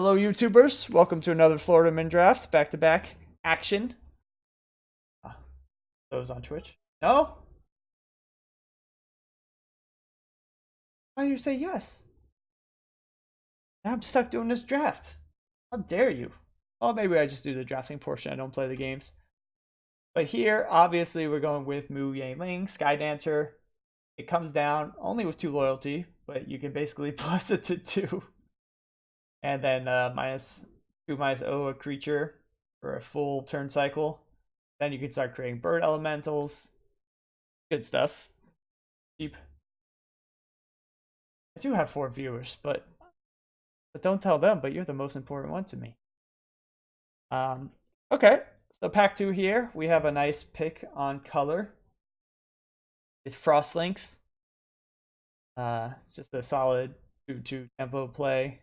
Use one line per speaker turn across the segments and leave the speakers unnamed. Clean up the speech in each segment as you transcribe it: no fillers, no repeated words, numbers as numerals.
Hello, YouTubers. Welcome to another Florida Min Draft back-to-back action. Those on Twitch. No? Why do you say yes? Now I'm stuck doing this draft. How dare you? Oh, maybe I just do the drafting portion. I don't play the games. But here, obviously, we're going with Mu Yang Ling, Sky Dancer. It comes down only with 2 loyalty, but you can basically plus it to 2. And then -2/-0 a creature for a full turn cycle. Then you can start creating bird elementals. Good stuff. Cheap. I do have 4 viewers, but don't tell them, but you're the most important one to me. Okay. So pack 2 here, we have a nice pick on color. It's Frostlinks. It's just a solid 2/2 tempo play.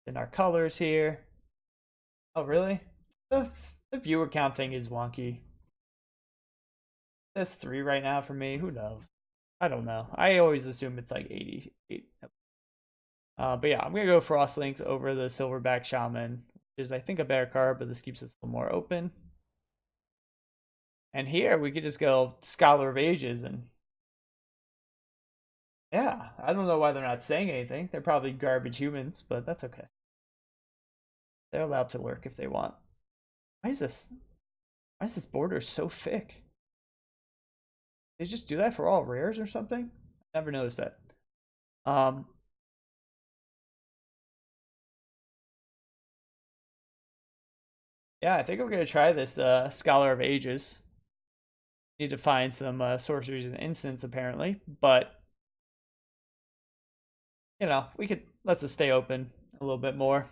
In our colors here. Oh, really? The viewer count thing is wonky. That's 3 right now for me. Who knows? I don't know. I always assume it's like 88. But yeah, I'm going to go Frostlinks over the Silverback Shaman, which is, I think, a better card, but this keeps us a little more open. And here, we could just go Scholar of Ages and... yeah, I don't know why they're not saying anything. They're probably garbage humans, but that's okay. They're allowed to lurk if they want. Why is this border so thick? They just do that for all rares or something? Never noticed that. Yeah, I think I'm gonna try this Scholar of Ages. Need to find some sorceries and instants apparently, but you know, we could let's just stay open a little bit more.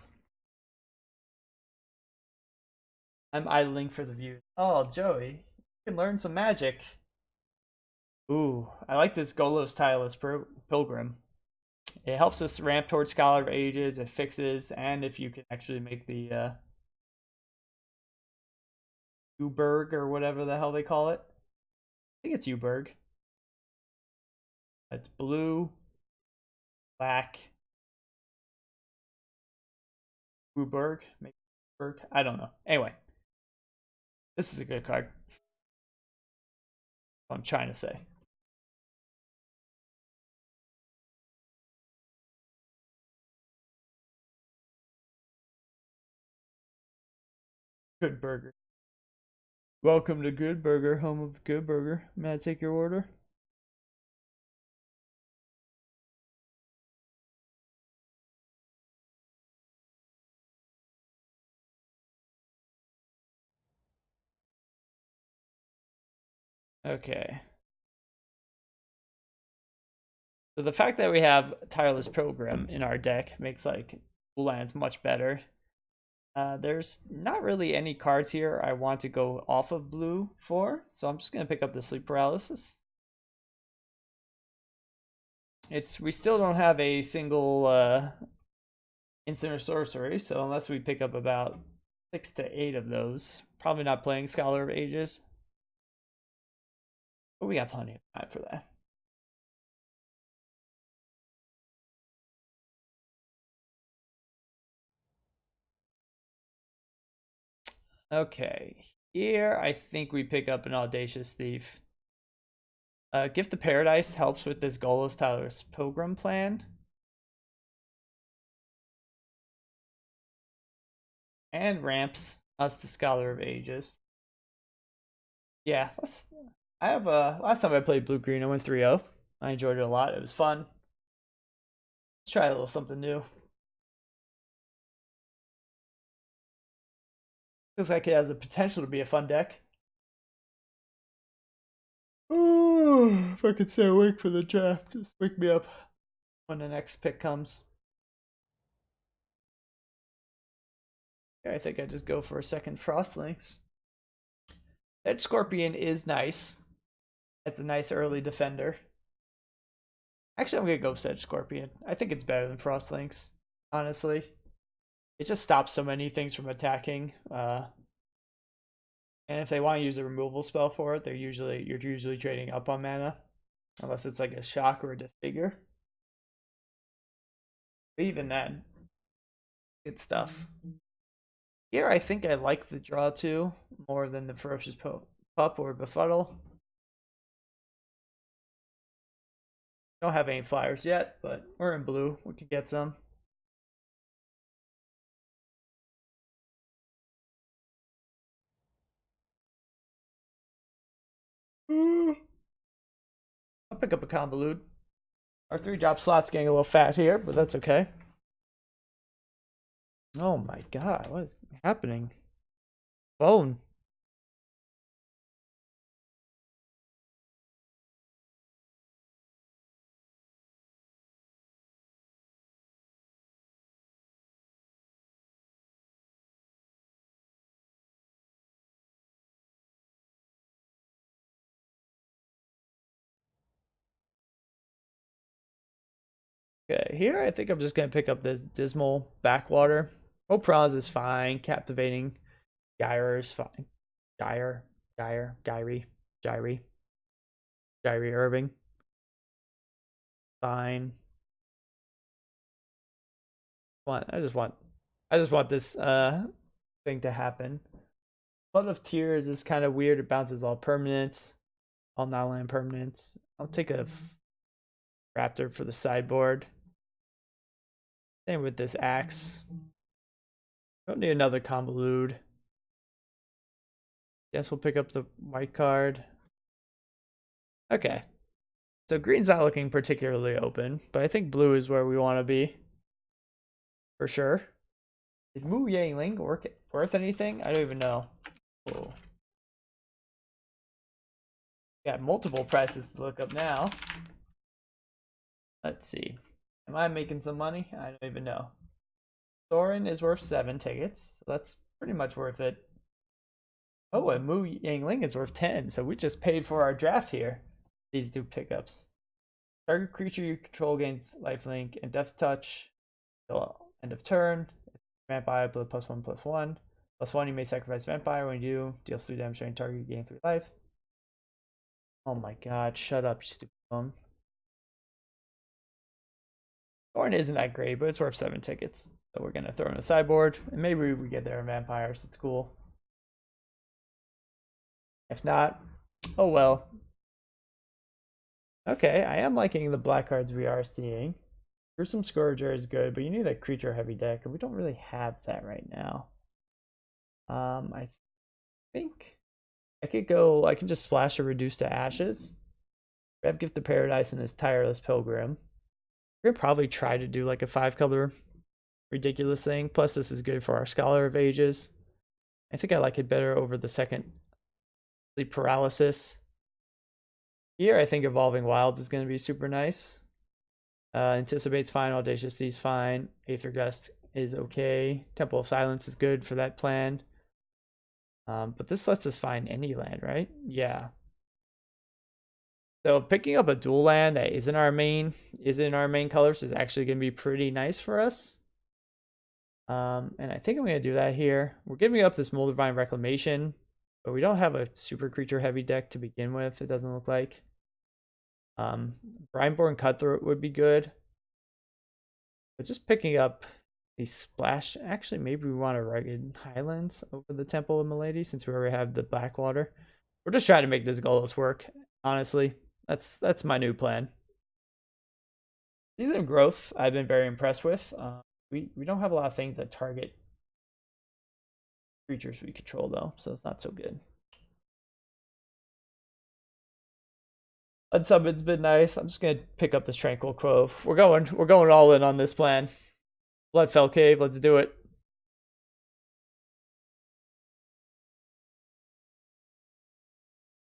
I'm idling for the views. Oh, Joey, you can learn some magic. Ooh, I like this Golos Tireless Pilgrim. It helps us ramp towards Scholar of Ages, it fixes, and if you can actually make the Uberg or whatever the hell they call it. I think it's Uberg. It's blue, black, Uberg, maybe Uberg. I don't know. Anyway, this is a good card. I'm trying to say. Good Burger. Welcome to Good Burger, home of Good Burger. May I take your order? Okay. So the fact that we have Tireless Program in our deck makes like Blue Lands much better. There's not really any cards here I want to go off of blue for, so I'm just gonna pick up the Sleep Paralysis. We still don't have a single instant or sorcery, so unless we pick up about 6 to 8 of those, probably not playing Scholar of Ages. But we got plenty of time for that. Okay, here I think we pick up an Audacious Thief. Gift of Paradise helps with this Golos Tyler's Pilgrim plan. And ramps us to Scholar of Ages. Yeah, I have last time I played Blue Green, I went 3-0. I enjoyed it a lot. It was fun. Let's try a little something new. Looks like it has the potential to be a fun deck. Oh, if I could stay awake for the draft, just wake me up when the next pick comes. Okay, I think I just go for a second Frostlinks. That Scorpion is nice. That's a nice early defender. Actually, I'm gonna go Sedge Scorpion. I think it's better than Frostlinks, honestly. It just stops so many things from attacking. And if they want to use a removal spell for it, you're usually trading up on mana, unless it's like a shock or a disfigure. Even then, good stuff. Here, I think I like the draw two more than the ferocious pup or befuddle. Don't have any flyers yet, but we're in blue. We could get some. I'll pick up a convolute. Our 3-drop slot's getting a little fat here, but that's okay. Oh my god, what is happening? Phone. Okay, here I think I'm just gonna pick up this dismal backwater. Opraz is fine. Captivating Gyre is fine. Gyrie, Irving. Fine. I just want this thing to happen. Flood of Tears is kind of weird. It bounces all permanents, all non-land permanents. I'll take a Raptor for the sideboard. Same with this axe. Don't need another convolute. Guess we'll pick up the white card. Okay. So green's not looking particularly open, but I think blue is where we want to be. For sure. Is Wu Yangling worth anything? I don't even know. Whoa. Got multiple prices to look up now. Let's see. Am I making some money? I don't even know. Thorin is worth 7 tickets. So that's pretty much worth it. Oh, and Mu Yangling is worth 10. So we just paid for our draft here. These two pickups. Target creature you control gains lifelink and death touch till end of turn. Vampire, blood +1/+1. +1, you may sacrifice vampire. When you do, deals 3 damage, showing target, gain 3 life. Oh my god, shut up, you stupid bum. Thorn isn't that great, but it's worth 7 tickets. So we're gonna throw in a sideboard, and maybe we get there in vampires. It's cool. If not, oh well. Okay, I am liking the black cards we are seeing. Gruesome Scourger is good, but you need a creature heavy deck, and we don't really have that right now. I think I can just splash a Reduce to Ashes. We have Gift of Paradise and this Tireless Pilgrim. We're gonna probably try to do like a 5-color ridiculous thing. Plus, this is good for our Scholar of Ages. I think I like it better over the second Sleep Paralysis. Here, I think Evolving Wilds is going to be super nice. Anticipate's fine. Audacious Thief's fine. Aether Gust is okay. Temple of Silence is good for that plan. But this lets us find any land, right? Yeah. So picking up a dual land that isn't our main colors is actually going to be pretty nice for us. And I think I'm going to do that here. We're giving up this Moldavine Reclamation, but we don't have a super creature heavy deck to begin with, it doesn't look like. Brineborn Cutthroat would be good. But just picking up the splash, actually maybe we want a Rugged Highlands over the Temple of Milady since we already have the Blackwater. We're just trying to make this Golos work, honestly. That's my new plan. Season of Growth I've been very impressed with. We don't have a lot of things that target creatures we control though, so it's not so good. Unsummoned's been nice. I'm just gonna pick up this Tranquil Cove. We're going all in on this plan. Bloodfell Cave, let's do it.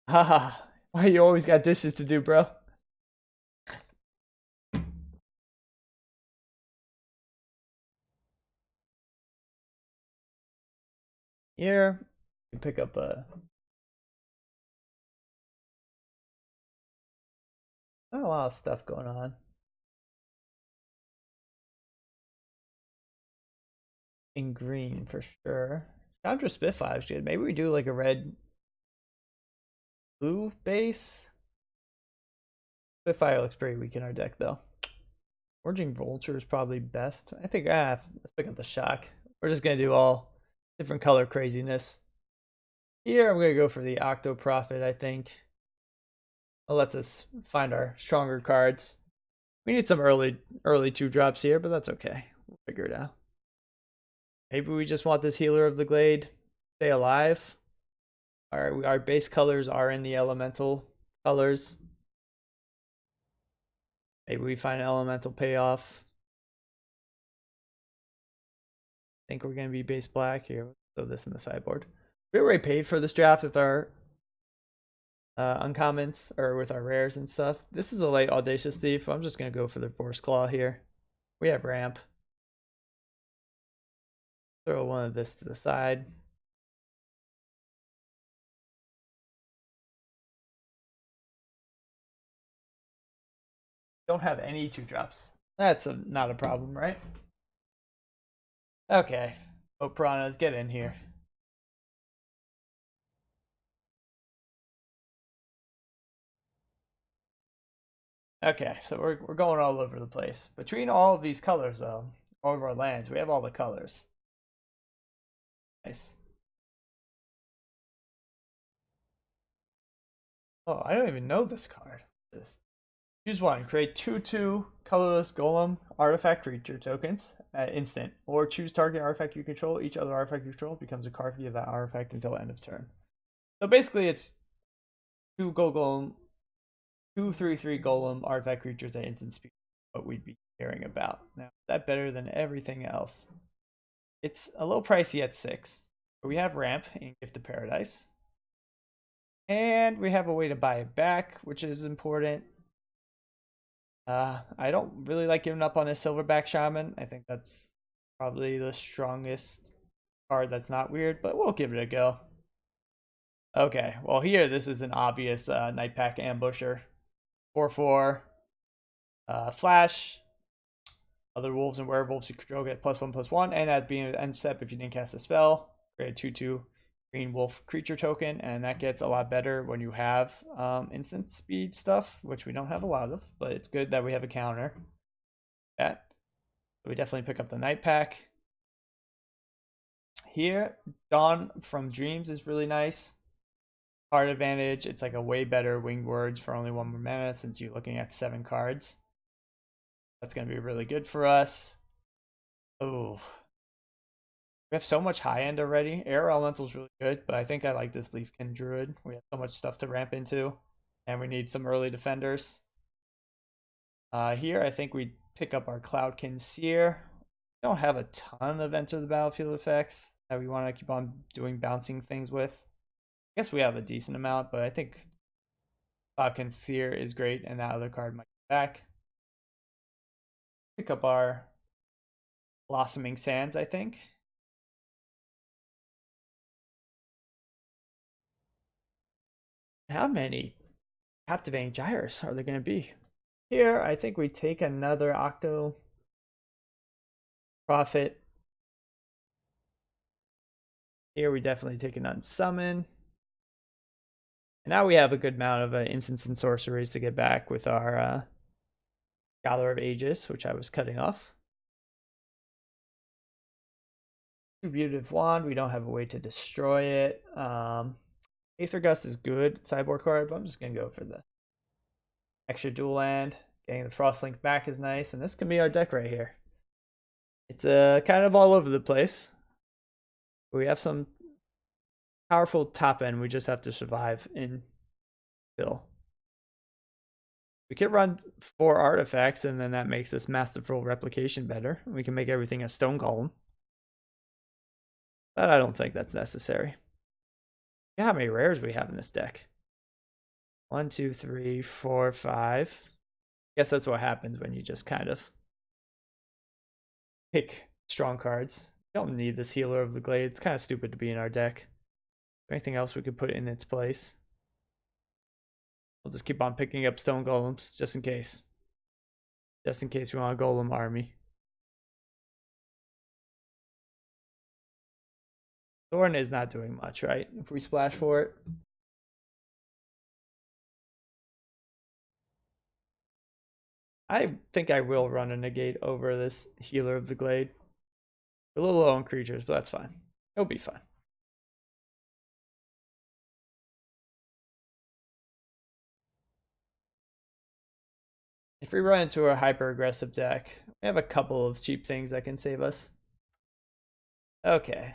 Haha. Why you always got dishes to do, bro? Here, you can pick up a. Not a lot of stuff going on. In green for sure. Chandra Spitfire is good. Maybe we do like a red blue base. Spitfire looks pretty weak in our deck though. Forging Vulture is probably best. I think, let's pick up the Shock. We're just going to do all different color craziness. Here, I'm going to go for the Octo Prophet, I think. It lets us find our stronger cards. We need some early 2-drops here, but that's okay. We'll figure it out. Maybe we just want this Healer of the Glade. Stay alive. Our base colors are in the elemental colors. Maybe we find an elemental payoff. I think we're going to be base black here. Throw this in the sideboard. We already paid for this draft with our uncommons or with our rares and stuff. This is a light Audacious Thief. I'm just going to go for the Force Claw here. We have ramp. Throw one of this to the side. Don't have any 2-drops. That's not a problem, right? Okay. Oh, Piranhas, get in here. Okay, so we're going all over the place. Between all of these colors, though, all of our lands, we have all the colors. Nice. Oh, I don't even know this card. Choose one. Create 2/2 colorless golem artifact creature tokens at instant. Or choose target artifact you control. Each other artifact you control becomes a card via that artifact until end of turn. So basically it's 2 golem, 2/3/3 golem artifact creatures at instant speed. What we'd be caring about. Now, is that better than everything else? It's a little pricey at 6. But we have ramp in Gift of Paradise. And we have a way to buy it back, which is important. I don't really like giving up on a Silverback Shaman. I think that's probably the strongest card that's not weird, but we'll give it a go. Okay, well here this is an obvious Night Pack Ambusher. 4/4. Flash. Other wolves and werewolves you control get +1/+1, and at being an end step if you didn't cast a spell, create a 2/2 green wolf creature token, and that gets a lot better when you have instant speed stuff, which we don't have a lot of, but it's good that we have a counter. So we definitely pick up the Night Pack. Here, Dawn from Dreams is really nice. Card advantage, it's like a way better Winged Words for only 1 more mana since you're looking at 7 cards. That's going to be really good for us. Oh, we have so much high end already. Air Elemental is really good, but I think I like this Leafkin Druid. We have so much stuff to ramp into, and we need some early defenders. Here, I think we pick up our Cloudkin Seer. We don't have a ton of Enter the Battlefield effects that we want to keep on doing bouncing things with. I guess we have a decent amount, but I think Cloudkin Seer is great, and that other card might be back. Pick up our Blossoming Sands, I think. How many Captivating Gyres are there going to be? Here, I think we take another Octo Prophet. Here, we definitely take an Unsummon. And now we have a good amount of instants and sorceries to get back with our Scholar of Aegis, which I was cutting off. Distributive Wand, we don't have a way to destroy it. Aether Gust is good sideboard card, but I'm just going to go for the extra dual land. Getting the Frostlink back is nice, and this can be our deck right here. It's kind of all over the place. We have some powerful top end. We just have to survive in still. We could run 4 artifacts, and then that makes this Masterful Replication better. We can make everything a Stone Golem. But I don't think that's necessary. Look how many rares we have in this deck. 1, 2, 3, 4, 5. I guess that's what happens when you just kind of pick strong cards. You don't need this Healer of the Glade. It's kind of stupid to be in our deck. Anything else we could put in its place? We'll just keep on picking up Stone Golems just in case. Just in case we want a Golem army. Thorn is not doing much, right? If we splash for it. I think I will run a negate over this Healer of the Glade. A little low on creatures, but that's fine. It'll be fine. If we run into a hyper aggressive deck, we have a couple of cheap things that can save us. Okay,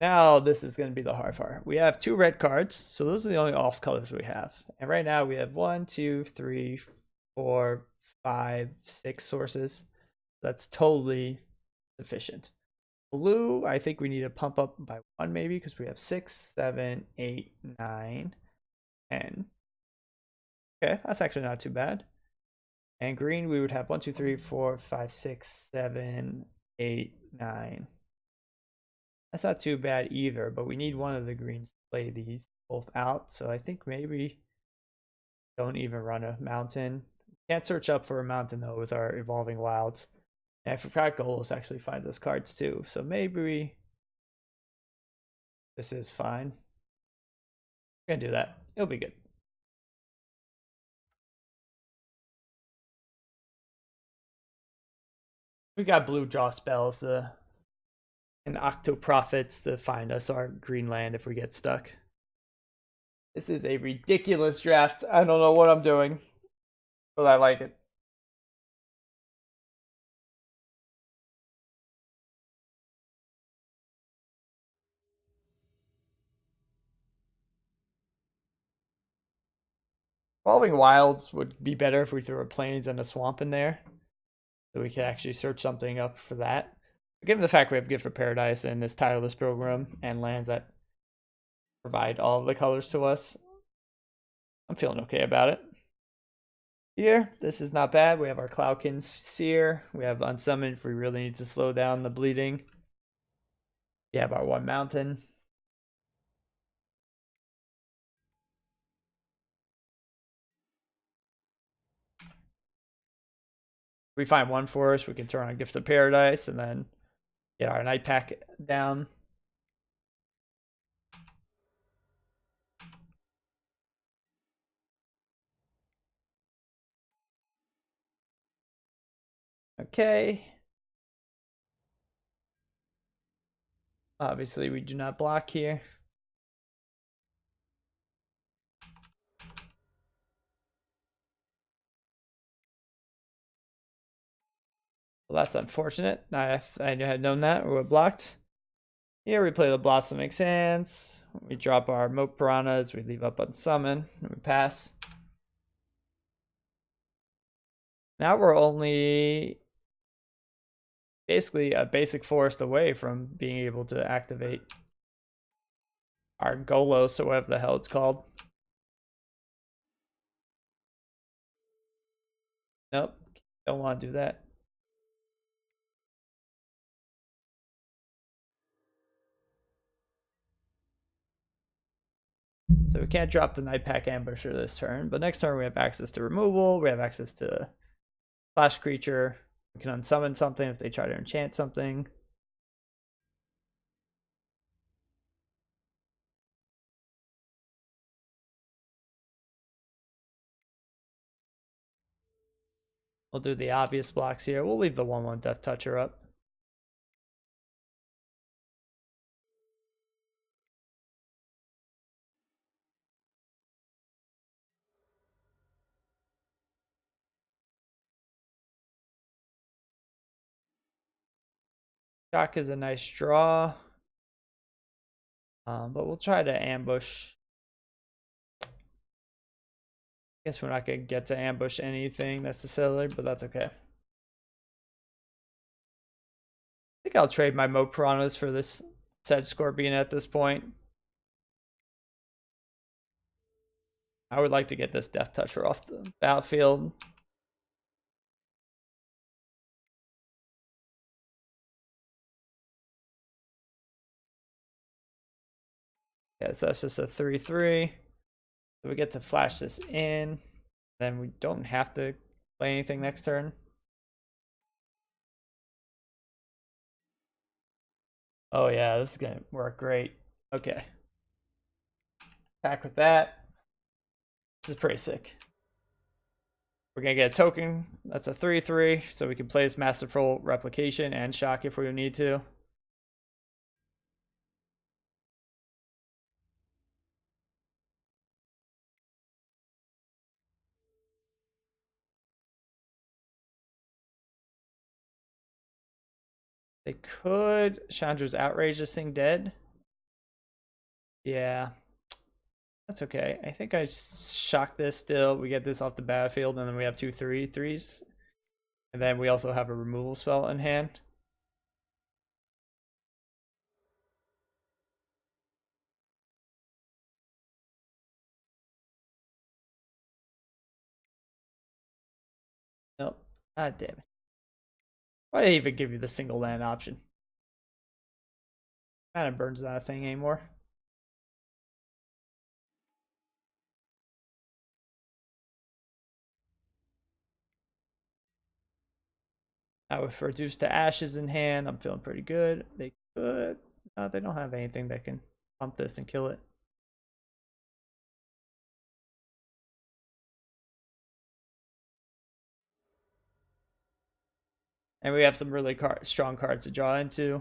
now this is going to be the hard part. We have 2 red cards, so those are the only off colors we have. And right now we have 1, 2, 3, 4, 5, 6 sources. That's totally sufficient. Blue, I think we need to pump up by 1 maybe because we have 6, 7, 8, 9, 10. Okay, that's actually not too bad. And green, we would have 1, 2, 3, 4, 5, 6, 7, 8, 9. That's not too bad either, but we need one of the greens to play these both out. So I think maybe don't even run a mountain. Can't search up for a mountain though with our evolving wilds. And I forgot Golos actually finds us cards too. So maybe this is fine. We're gonna do that. It'll be good. We got blue draw spells and Octoprophets to find us our green land if we get stuck. This is a ridiculous draft. I don't know what I'm doing, but I like it. Evolving Wilds would be better if we threw a plains and a swamp in there, so we could actually search something up for that. Given the fact we have Gift for Paradise and this tireless program and lands that provide all of the colors to us, I'm feeling okay about it. Here, this is not bad. We have our Cloudkin's Seer. We have Unsummoned if we really need to slow down the bleeding. We have our 1 mountain. If we find 1 for us, we can turn on Gift of Paradise and then get our Night Pack down. Okay. Obviously, we do not block here. Well, that's unfortunate. If I had known that, we would have blocked. Here we play the Blossoming Sands. We drop our Moat Piranhas. We leave up Unsummon. And we pass. Now we're only basically a basic forest away from being able to activate our Golos or whatever the hell it's called. Nope, don't want to do that. So we can't drop the Night Pack Ambusher this turn, but next turn we have access to removal, we have access to Flash Creature, we can unsummon something if they try to enchant something. We'll do the obvious blocks here. We'll leave the 1/1 Death Toucher up. Shock is a nice draw. But we'll try to ambush. Guess we're not going to get to ambush anything necessarily, but that's okay. I think I'll trade my Moat Piranhas for this said Scorpion at this point. I would like to get this Death Toucher off the battlefield. Yeah, so that's just a 3/3. So we get to flash this in. Then we don't have to play anything next turn. Oh yeah, this is gonna work great. Okay. Attack with that. This is pretty sick. We're gonna get a token. That's a 3/3, so we can place Masterful Replication and Shock if we need to. They could. Chandra's Outrage this thing dead. Yeah, that's okay. I think I shock this still. We get this off the battlefield, and then we have 2/3/3s. And then we also have a removal spell in hand. Nope. Ah, damn it. Why did they even give you the single land option? Kind of burns that thing anymore. Now with Reduced to Ashes in hand, I'm feeling pretty good. They could. No, they don't have anything that can pump this and kill it. And we have some really strong cards to draw into.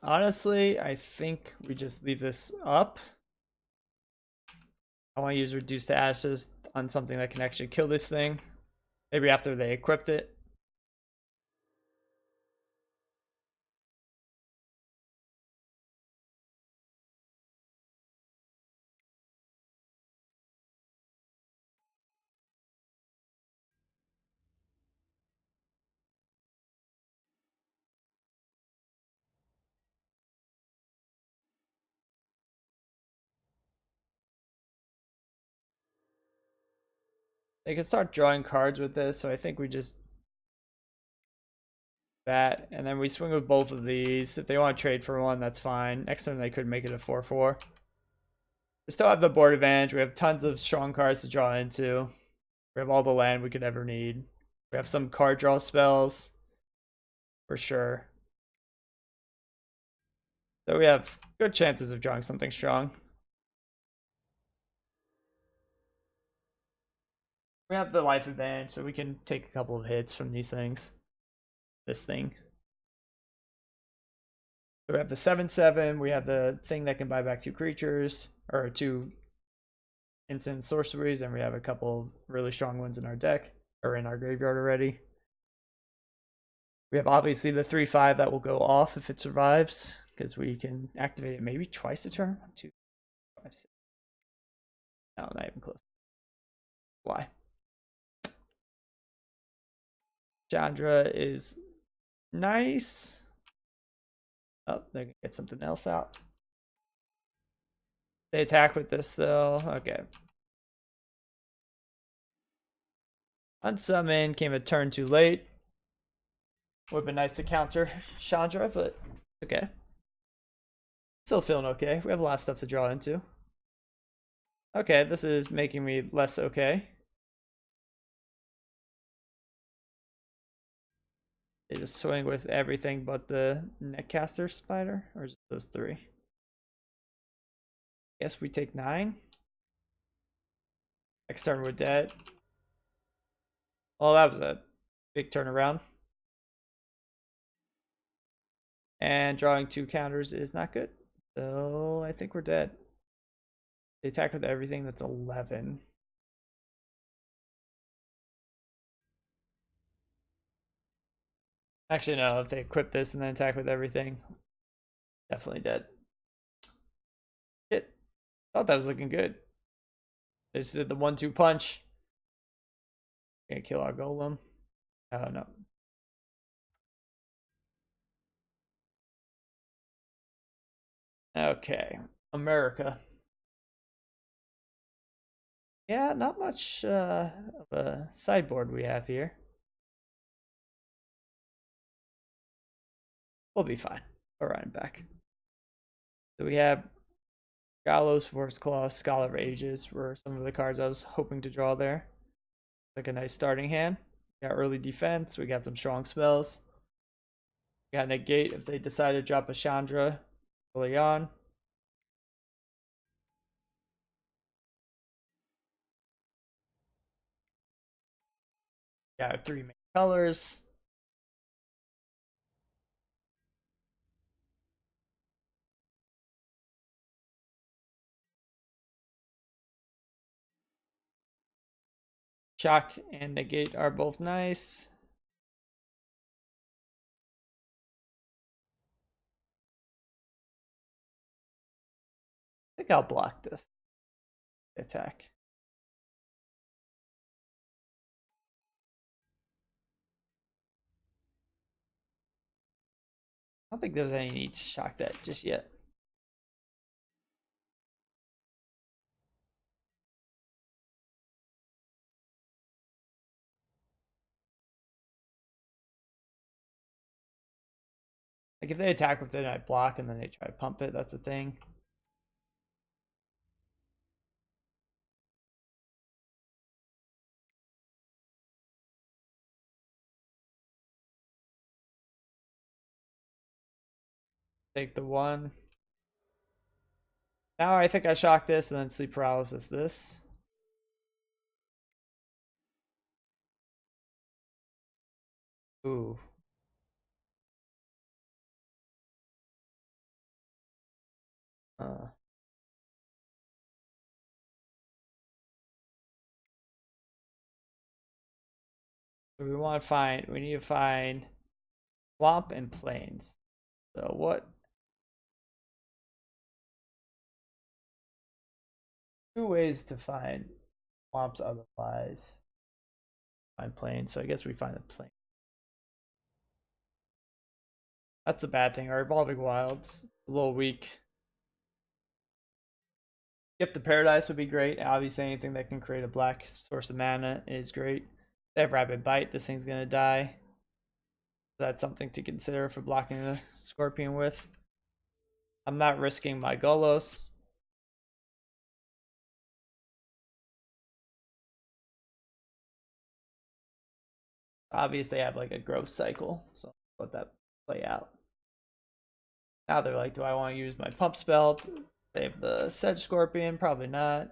Honestly, I think we just leave this up. I want to use Reduced to Ashes on something that can actually kill this thing. Maybe after they equipped it. They can start drawing cards with this, so I think we just that, and then we swing with both of these. If they want to trade for one, that's fine. Next turn they could make it a 4/4. We still have the board advantage. We have tons of strong cards to draw into. We have all the land we could ever need. We have some card draw spells for sure. So we have good chances of drawing something strong. We have the life advantage, so we can take a couple of hits from these things. This thing. So we have the 7/7. We have the thing that can buy back 2 creatures, or 2 instant sorceries, and we have a couple of really strong ones in our deck, or in our graveyard already. We have obviously the 3/5 that will go off if it survives, because we can activate it maybe twice a turn. 1, 2, 5, 6. No, not even close. Why? Chandra is nice. Oh, they can get something else out. They attack with this though. Okay. Unsummon came a turn too late. Would have been nice to counter Chandra, but okay. Still feeling okay. We have a lot of stuff to draw into. Okay, this is making me less okay. They just swing with everything but the Netcaster Spider, or just those 3? Guess we take 9. Next turn we're dead. Oh, that was a big turnaround. And drawing 2 counters is not good. So I think we're dead. They attack with everything, that's 11. Actually, no, if they equip this and then attack with everything, definitely dead. Shit. Thought that was looking good. They just did the 1-2 punch. Gonna kill our golem. Oh no. Okay. America. Yeah, not much of a sideboard we have here. We'll be fine. We'll run back. So we have Gallows, Force Claw, Scholar of Ages were some of the cards I was hoping to draw there. Like a nice starting hand. We got early defense. We got some strong spells. Got negate if they decide to drop a Chandra early on. Got 3 main colors. Shock and negate are both nice. I think I'll block this attack. I don't think there's any need to shock that just yet. Like if they attack with it, I block and then they try to pump it. That's a thing. Take the 1. Now I think I shock this and then sleep paralysis this. Ooh. Uh, we need to find swamp and plains. So what? 2 ways to find swamps otherwise. Find plains. So I guess we find the plain. That's the bad thing. Our evolving wilds a little weak. Skip the paradise would be great. Obviously, anything that can create a black source of mana is great. They have rapid bite. This thing's gonna die. That's something to consider for blocking the scorpion with. I'm not risking my Golos. Obviously, they have like a growth cycle, so let that play out. Now they're like, do I want to use my pump spell to save the Sedge Scorpion? Probably not.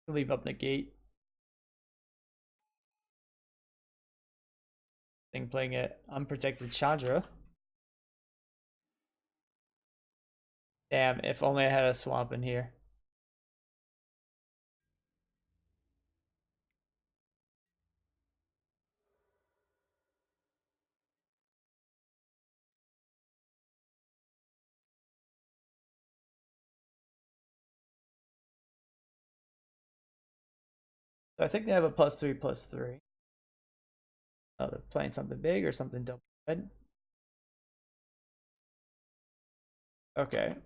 Leave up negate. Thing playing it unprotected Chandra. Damn, if only I had a swamp in here. So I think they have a +3/+3. Oh, they're playing something big or something double red. Okay.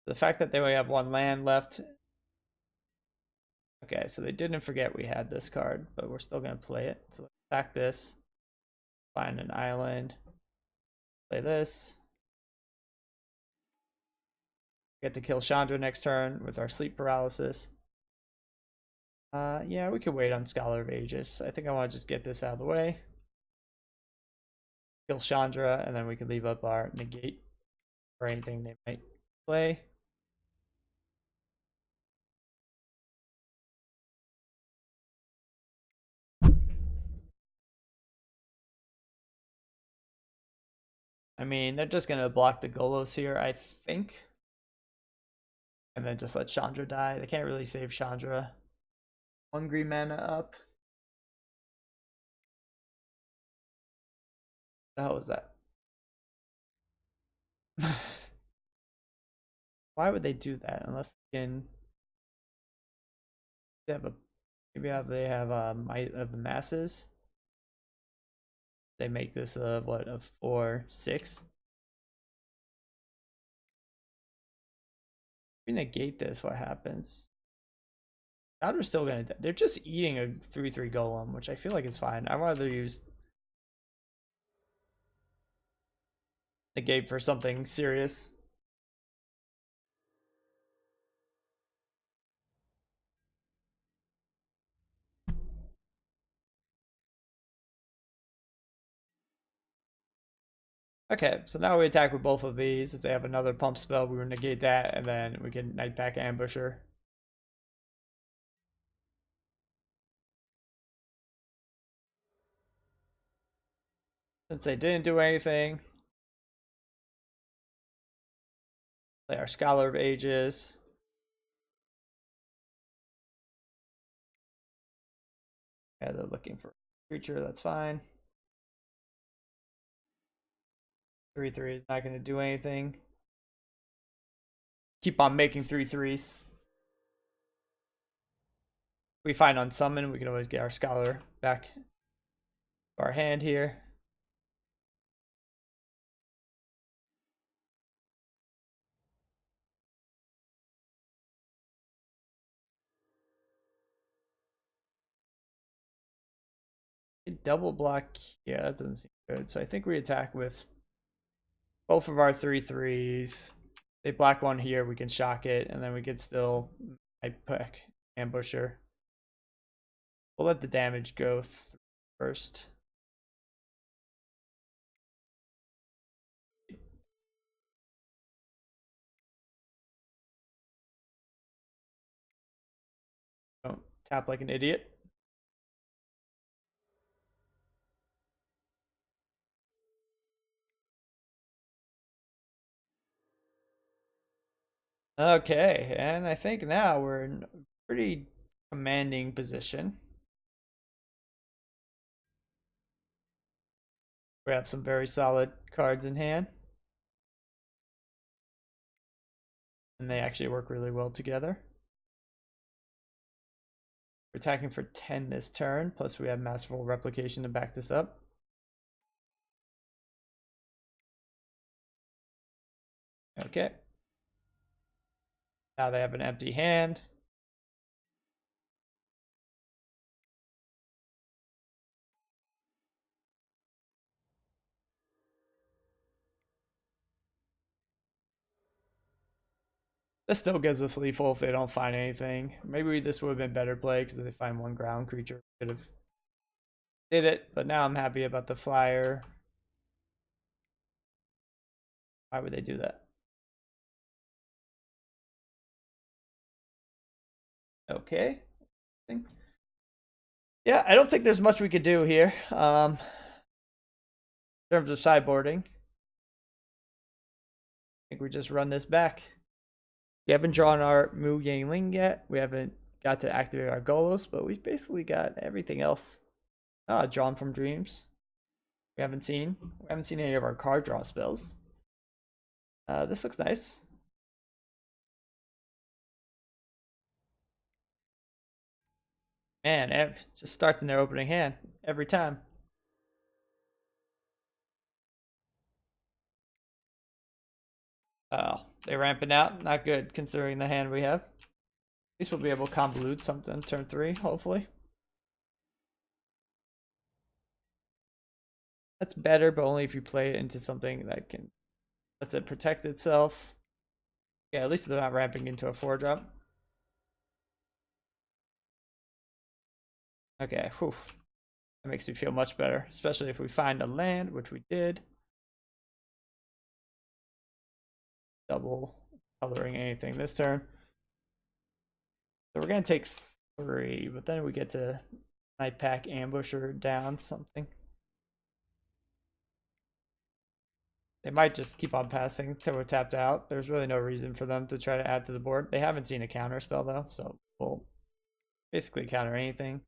The fact that they only have 1 land left. Okay, so they didn't forget we had this card, but we're still going to play it. So let's attack this. Find an island. Play this. Get to kill Chandra next turn with our sleep paralysis. Yeah, we could wait on Scholar of Ages. I think I want to just get this out of the way. Kill Chandra, and then we can leave up our negate for anything they might play. I mean, they're just gonna block the Golos here, I think. And then just let Chandra die. They can't really save Chandra. 1 green mana up. The hell was that? Why would they do that unless they can? They have a maybe they have a Might of the Masses. They make this a what, a 4/6. We negate this. What happens? Chandra's still gonna. They're just eating a 3/3 golem, which I feel like is fine. I'd rather use negate for something serious. Okay, so now we attack with both of these. If they have another pump spell, we will negate that, and then we can Night Pack Ambusher. Since they didn't do anything, play our Scholar of Ages. Yeah, they're looking for a creature, that's fine. 3/3 is not going to do anything. Keep on making 3/3s. If we find Unsummon, we can always get our Scholar back to our hand here. Double block, yeah, that doesn't seem good. So I think we attack with both of our 3/3s. They block one here, we can shock it, and then we can still Night Pack Ambusher. We'll let the damage go first. Don't tap like an idiot. Okay, and I think now we're in a pretty commanding position. We have some very solid cards in hand, and they actually work really well together. We're attacking for 10 this turn, plus we have Masterful Replication to back this up. Okay. Now they have an empty hand. This still gives us lethal if they don't find anything. Maybe this would have been better play because if they find one ground creature, we could have did it. But now I'm happy about the flyer. Why would they do that? Okay. Yeah, I don't think there's much we could do here. In terms of sideboarding, I think we just run this back. We haven't drawn our Mu Yang Ling yet. We haven't got to activate our Golos, but we've basically got everything else. Drawn from Dreams. We haven't seen. We haven't seen any of our card draw spells. This looks nice. Man, it just starts in their opening hand every time. Oh, they ramping out. Not good considering the hand we have. At least we'll be able to convolute something turn 3, hopefully. That's better, but only if you play it into something that can lets it protect itself. Yeah, at least they're not ramping into a 4-drop. Okay, whew. That makes me feel much better, especially if we find a land, which we did. Double coloring anything this turn. So we're going to take 3, but then we get to Night Pack Ambusher down something. They might just keep on passing until we're tapped out. There's really no reason for them to try to add to the board. They haven't seen a counter spell though, so we'll basically counter anything.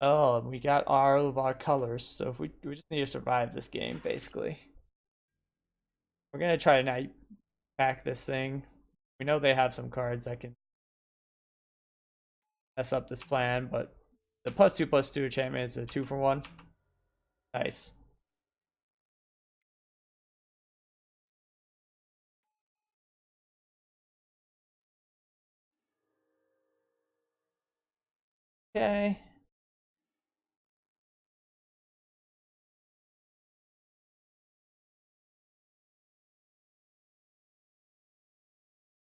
Oh, we got all of our colors, so if we just need to survive this game, basically. We're gonna try to Night Pack this thing. We know they have some cards that can mess up this plan, but the +2/+2 enchantment is a 2-for-1. Nice. Okay.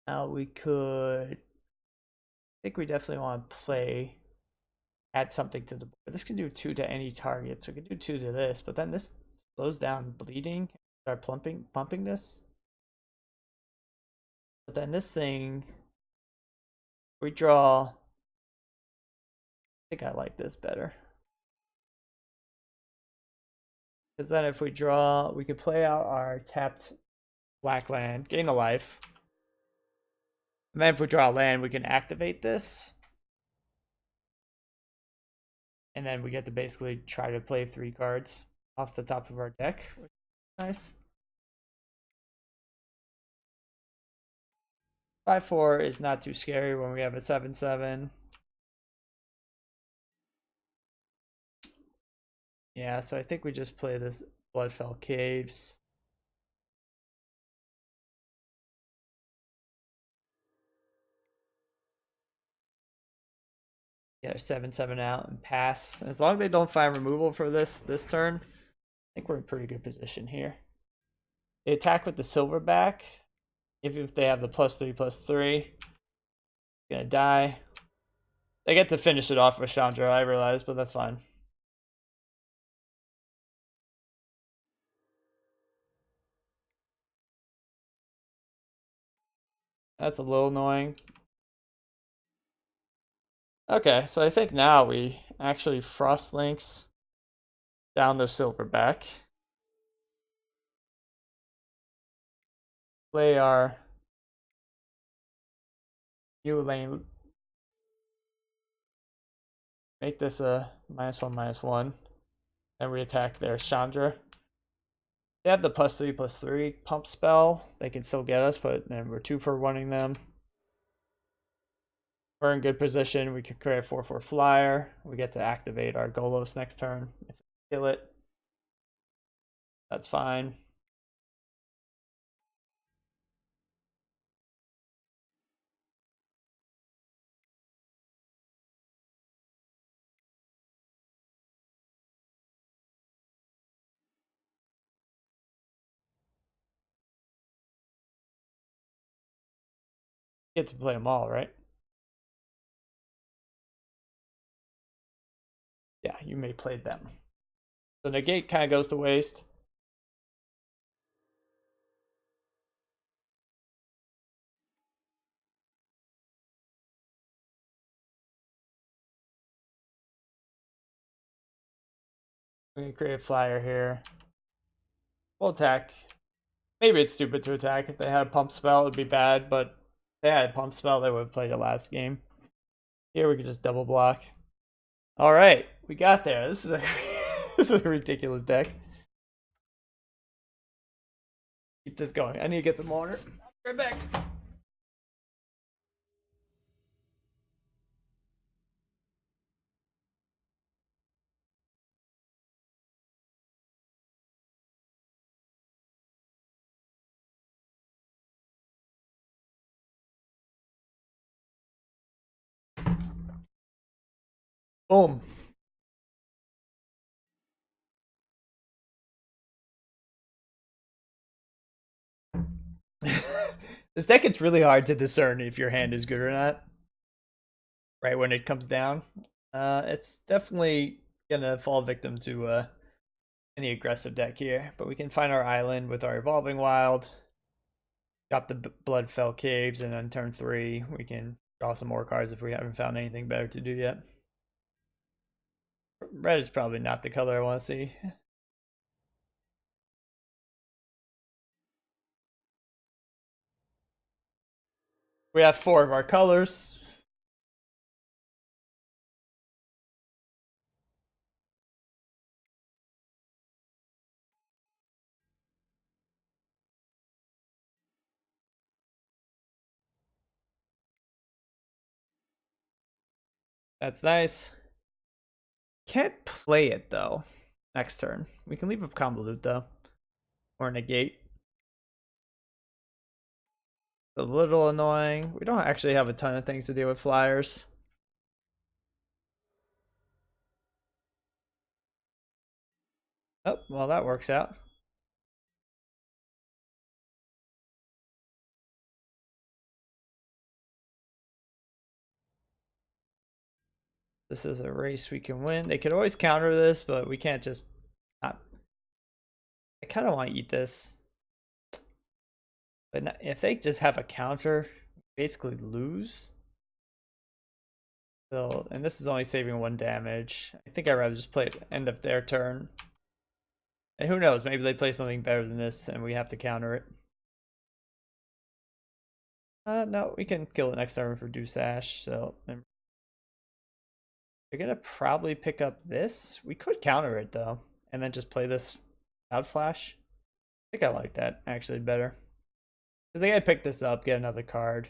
Now we could think we definitely want to add something to the board. This can do 2 to any target, so we can do 2 to this, but then this slows down bleeding. Start pumping this. But then this thing, we draw. I think I like this better. Because then if we draw, we could play out our tapped black land, gain a life. And then if we draw a land, we can activate this. And then we get to basically try to play 3 cards off the top of our deck, which is nice. 5/4 is not too scary when we have a 7/7. Yeah, so I think we just play this Bloodfell Caves. Get our 7/7 out and pass. As long as they don't find removal for this turn, I think we're in pretty good position here. They attack with the Silverback. If they have the +3/+3, gonna die. They get to finish it off with Chandra, I realize, but that's fine. That's a little annoying. Okay, so I think now we actually Frost Links down the Silverback. Play our new lane. Make this a -1/-1. Then we attack their Chandra. They have the +3/+3 pump spell. They can still get us, but then we're 2 for running them. We're in good position. We could create a 4/4 flyer. We get to activate our Golos next turn. If they kill it, that's fine. Get to play them all, right? Yeah, you may play them. The negate kind of goes to waste. We can create a flyer here. We'll attack. Maybe it's stupid to attack. If they had a pump spell, it'd be bad, but if they had a pump spell, they would have played the last game. Here we could just double block. Alright, we got there. This is a this is a ridiculous deck. Keep this going. I need to get some water. I'll be right back. Boom. This deck, it's really hard to discern if your hand is good or not. Right when it comes down. It's definitely gonna fall victim to any aggressive deck here. But we can find our island with our Evolving Wild. Drop the Bloodfell Caves, and then turn 3, we can draw some more cards if we haven't found anything better to do yet. Red is probably not the color I want to see. We have 4 of our colors. That's nice. Can't play it though. Next turn. We can leave a Convolute though. Or negate. A little annoying. We don't actually have a ton of things to do with flyers. Oh, well, that works out. This is a race we can win. They could always counter this, but we can't just not. I kind of want to eat this. But if they just have a counter, basically lose. So, and this is only saving 1 damage. I think I'd rather just play it end of their turn. And who knows, maybe they play something better than this and we have to counter it. No, we can kill it next turn for Deuce Ash, so they're gonna probably pick up this. We could counter it though, and then just play this without flash. I think I like that actually better. Because they gotta pick this up, get another card.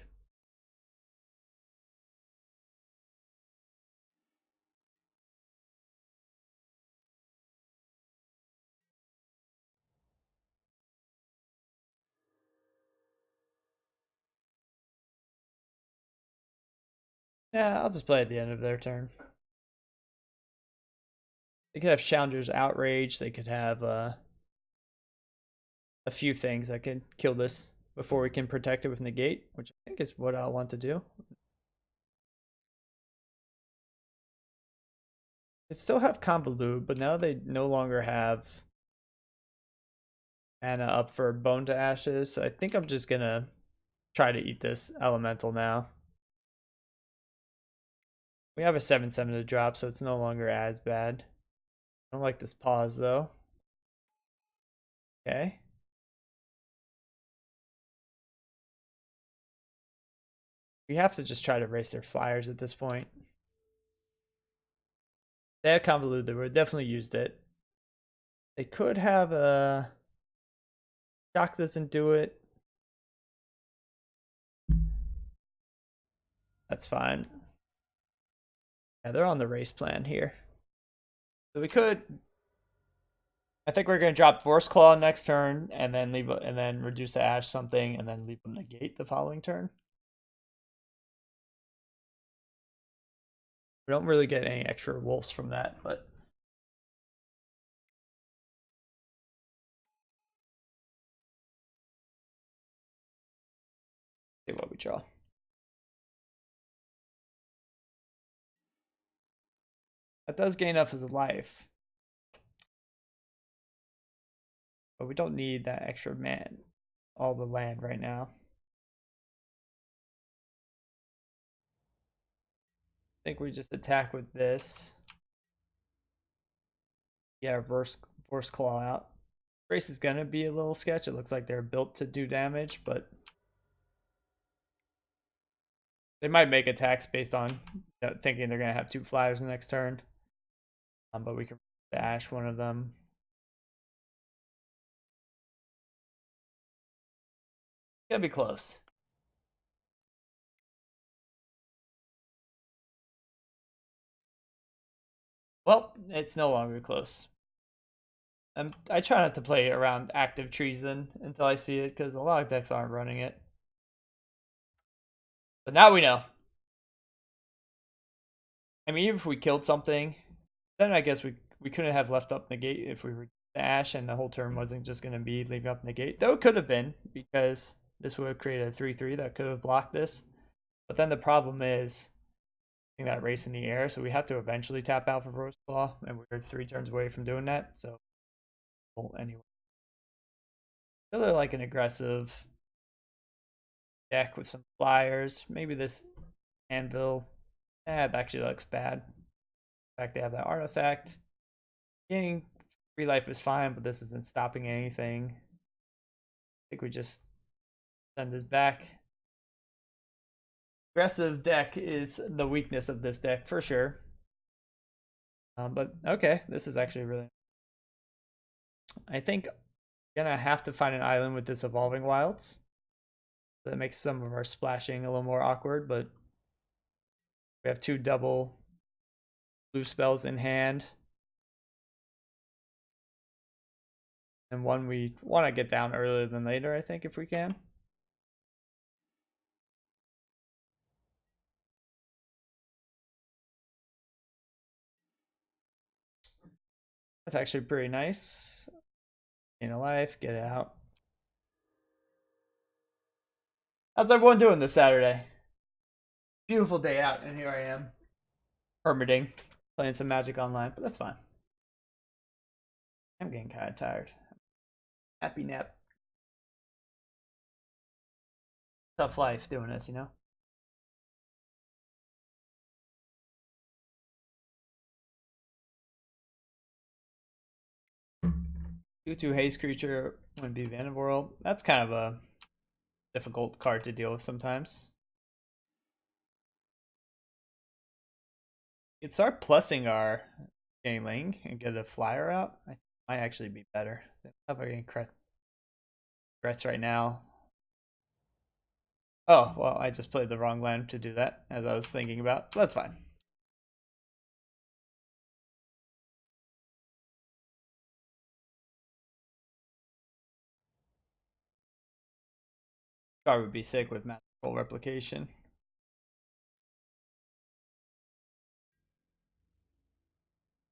Yeah, I'll just play at the end of their turn. They could have Challenger's Outrage. They could have a few things that could kill this before we can protect it with Negate, which I think is what I'll want to do. They still have Convolute, but now they no longer have mana up for Bone to Ashes. So I think I'm just gonna try to eat this Elemental now. We have a 7/7 to drop, so it's no longer as bad. I don't like this pause though. Okay. We have to just try to race their flyers at this point. They had Convolute, they would have definitely used it. They could have a Shock doesn't do it. That's fine. Yeah, they're on the race plan here. So we could. I think we're gonna drop Force Claw next turn, and then leave, and then reduce the Ash something, and then leave them negate the following turn. We don't really get any extra wolves from that, but see what we draw. That does gain enough as a life, but we don't need that extra man, all the land right now. I think we just attack with this. Yeah, Force Claw out. Race is gonna be a little sketch. It looks like they're built to do damage, but they might make attacks based on thinking they're gonna have 2 flyers the next turn. But we can dash one of them. It's gonna be close. Well, it's no longer close. I try not to play around active treason until I see it, because a lot of decks aren't running it. But now we know. I mean, even if we killed something, then I guess we couldn't have left up negate if we were Ash and the whole turn wasn't just going to be leaving up negate. Though it could have been, because this would have created a 3/3 that could have blocked this. But then the problem is that race in the air, so we have to eventually tap out for Force Claw, and we're 3 turns away from doing that. So, well, anyway, really like an aggressive deck with some flyers. Maybe this Anvil. It actually looks bad. In fact, they have that artifact. Getting free life is fine, but this isn't stopping anything. I think we just send this back. Aggressive deck is the weakness of this deck for sure. But okay, this is actually really. I think I'm gonna have to find an island with this Evolving Wilds. That makes some of our splashing a little more awkward, but we have 2 double blue spells in hand. And one we want to get down earlier than later, I think, if we can. That's actually pretty nice. Gain a life, get out. How's everyone doing this Saturday? Beautiful day out, and here I am. Hermiting, playing some Magic Online, but that's fine. I'm getting kind of tired. Happy nap. Tough life doing this, you know? 2/2 Haze Creature would be the end of the world. That's kind of a difficult card to deal with sometimes. You could start plussing our Ling and get a flyer out. I might actually be better. They don't have any threats right now. Oh, well, I just played the wrong land to do that, as I was thinking about. That's fine. Card would be sick with magical replication.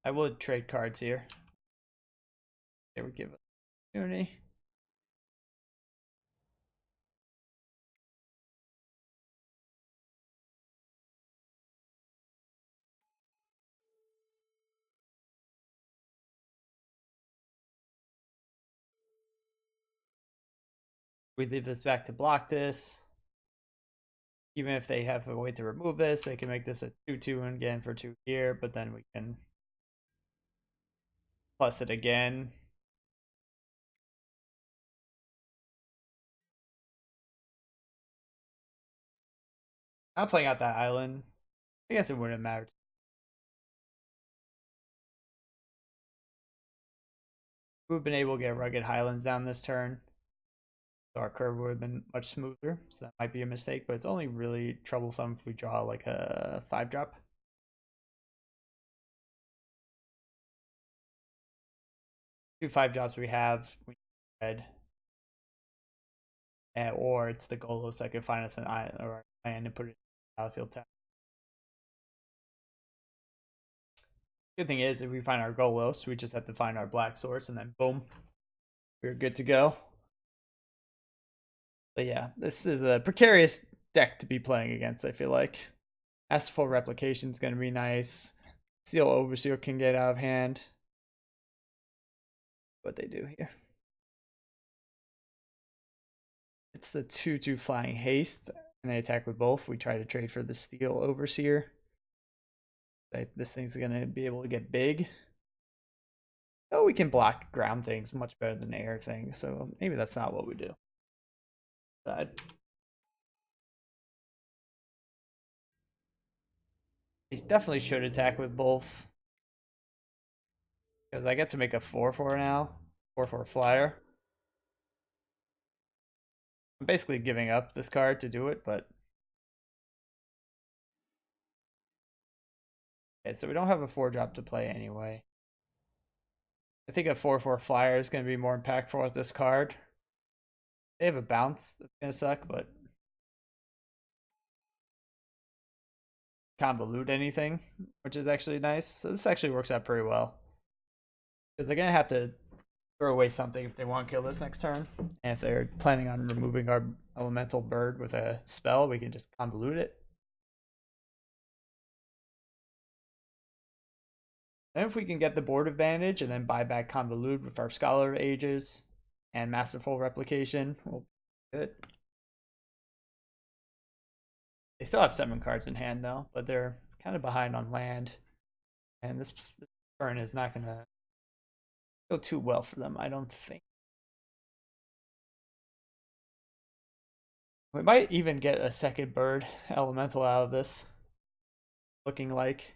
I would trade cards here. They would give us opportunity. We leave this back to block this. Even if they have a way to remove this, they can make this a 2/2 again for 2 here, but then we can plus it again. I'm playing out that island. I guess it wouldn't matter. We've been able to get rugged highlands down this turn. So our curve would have been much smoother. So that might be a mistake, but it's only really troublesome if we draw like a 5-drop. 2 5-drops we have, we red. Or it's the Golos that can find us an island or land and put it in the battlefield tap. Good thing is, if we find our Golos, we just have to find our black source, and then boom, we're good to go. But yeah, this is a precarious deck to be playing against, I feel like. Astral Replication is going to be nice. Seal Overseer can get out of hand. What they do here. It's the 2/2 Flying Haste, and they attack with both. We try to trade for the Steel Overseer. This thing's going to be able to get big. Oh, we can block ground things much better than air things, so maybe that's not what we do. Side. He definitely should attack with both. Because I get to make a 4/4 now. 4/4 flyer. I'm basically giving up this card to do it, but... Okay, so we don't have a 4-drop to play anyway. I think a 4/4 flyer is going to be more impactful with this card. They have a bounce that's going to suck, but... convolute anything, which is actually nice. So this actually works out pretty well. Because they're going to have to throw away something if they want to kill this next turn. And if they're planning on removing our elemental bird with a spell, we can just convolute it. And if we can get the board advantage and then buy back convolute with our Scholar of Ages and Masterful Replication, we'll be good. They still have 7 cards in hand though, but they're kind of behind on land. And this turn is not going to go too well for them, I don't think. We might even get a second bird elemental out of this. Looking like.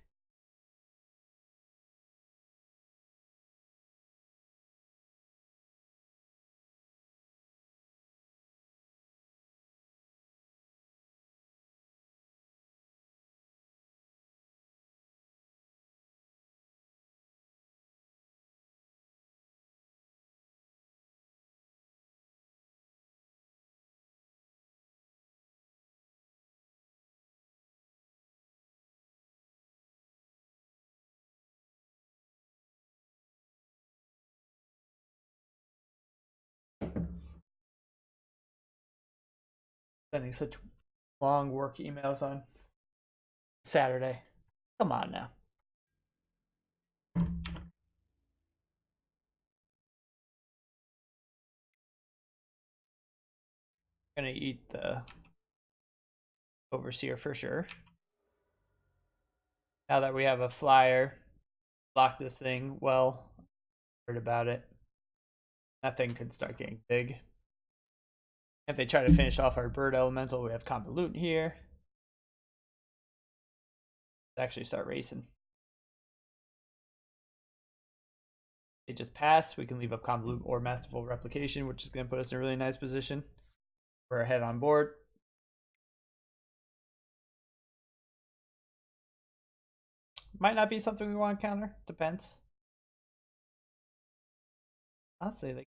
Sending such long work emails on Saturday. Come on now. Gonna eat the Overseer for sure. Now that we have a flyer, block this thing well. Heard about it. That thing could start getting big. If they try to finish off our bird elemental, we have Convolute here. Let's actually start racing. They just pass. We can leave up Convolute or Masterful Replication, which is going to put us in a really nice position. We're ahead on board. Might not be something we want to counter. Depends. Honestly, they keep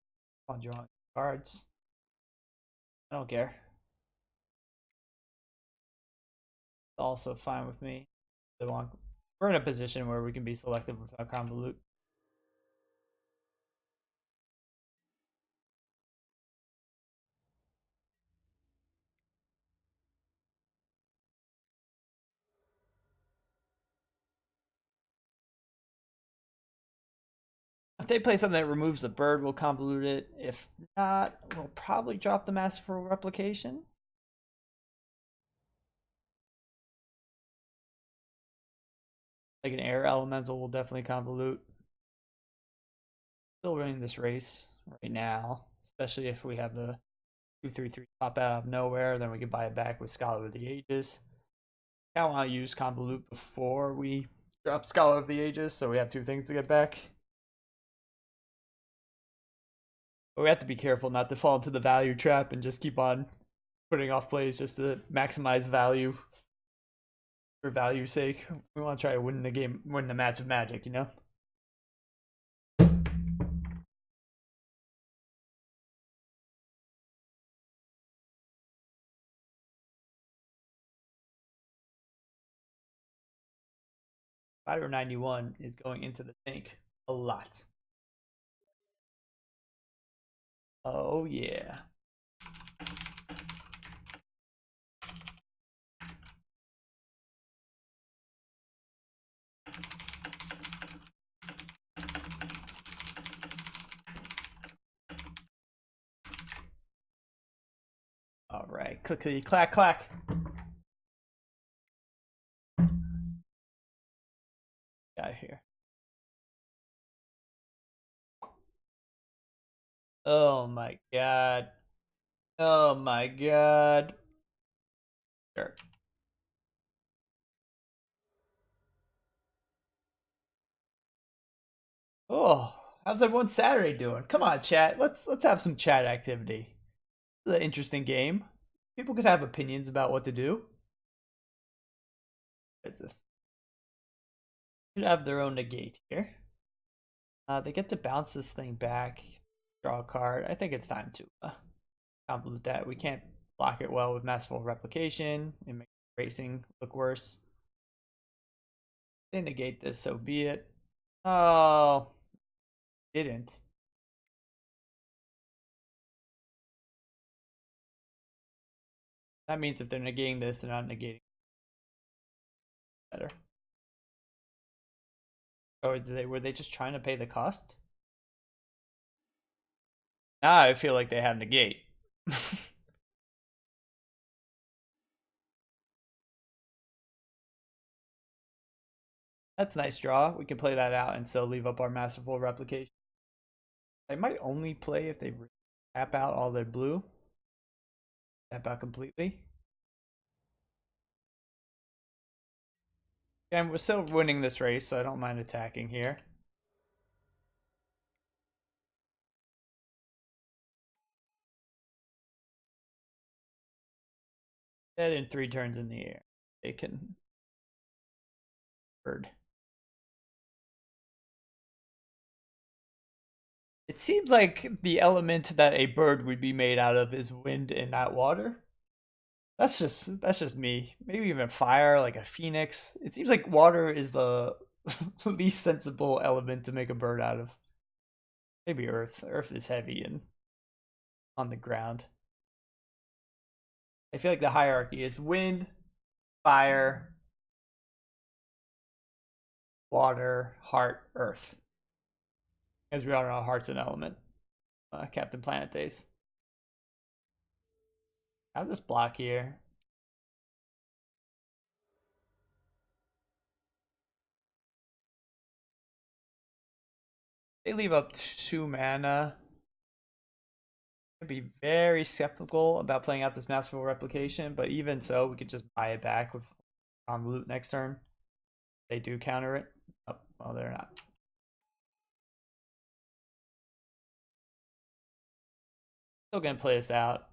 on drawing cards. I don't care. It's also fine with me. We're in a position where we can be selective without Convolute. If they play something that removes the bird, we'll convolute it. If not, we'll probably drop the Masterful Replication. Like an air elemental will definitely convolute. Still running this race right now, especially if we have the 2/3/3 pop out of nowhere, then we can buy it back with Scholar of the Ages. I want to use convolute before we drop Scholar of the Ages, so we have two things to get back. But we have to be careful not to fall into the value trap and just keep on putting off plays just to maximize value for value's sake. We want to try to win the game, win the match of Magic, you know? Fighter 91 is going into the tank a lot. Oh, yeah. All right, clickety clack clack. Guy here. Oh my god. Oh my god. Sure. Oh, how's everyone Saturday doing? Come on, chat. Let's have some chat activity. This is an interesting game. People could have opinions about what to do. What is this? Could have their own negate here. They get to bounce this thing back, draw a card. I think it's time to compliment that. We can't block it well with Masterful Replication. It makes racing look worse. They negate this, so be it. Oh, didn't. That means if they're negating this, they're not negating better. Or were they just trying to pay the cost? Now I feel like they have negate. That's a nice draw. We can play that out and still leave up our Masterful Replication. They might only play if they tap out all their blue. Tap out completely. And we're still winning this race, so I don't mind attacking here. Dead in 3 turns in the air. They can bird. It seems like the element that a bird would be made out of is wind and not water. That's just me. Maybe even fire, like a phoenix. It seems like water is the least sensible element to make a bird out of. Maybe earth. Earth is heavy and on the ground. I feel like the hierarchy is wind, fire, water, heart, earth. As we all know, heart's an element. Captain Planet Days. How's this block here? They leave up 2 mana. I'd be very skeptical about playing out this masterful replication, but even so, we could just buy it back with convolute next turn. They do counter it. Oh, well, they're not. Still gonna play this out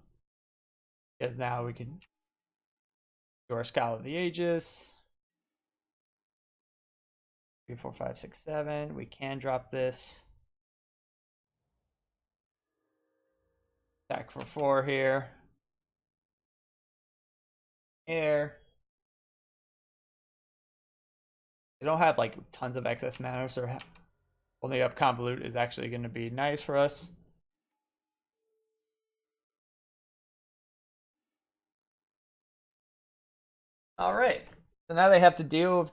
because now we can do our Scholar of the Ages. 3, 4, 5, 6, 7. We can drop this. Attack for 4 here. Air. They don't have like tons of excess mana, so holding up convolute is actually going to be nice for us. All right, so now they have to deal with.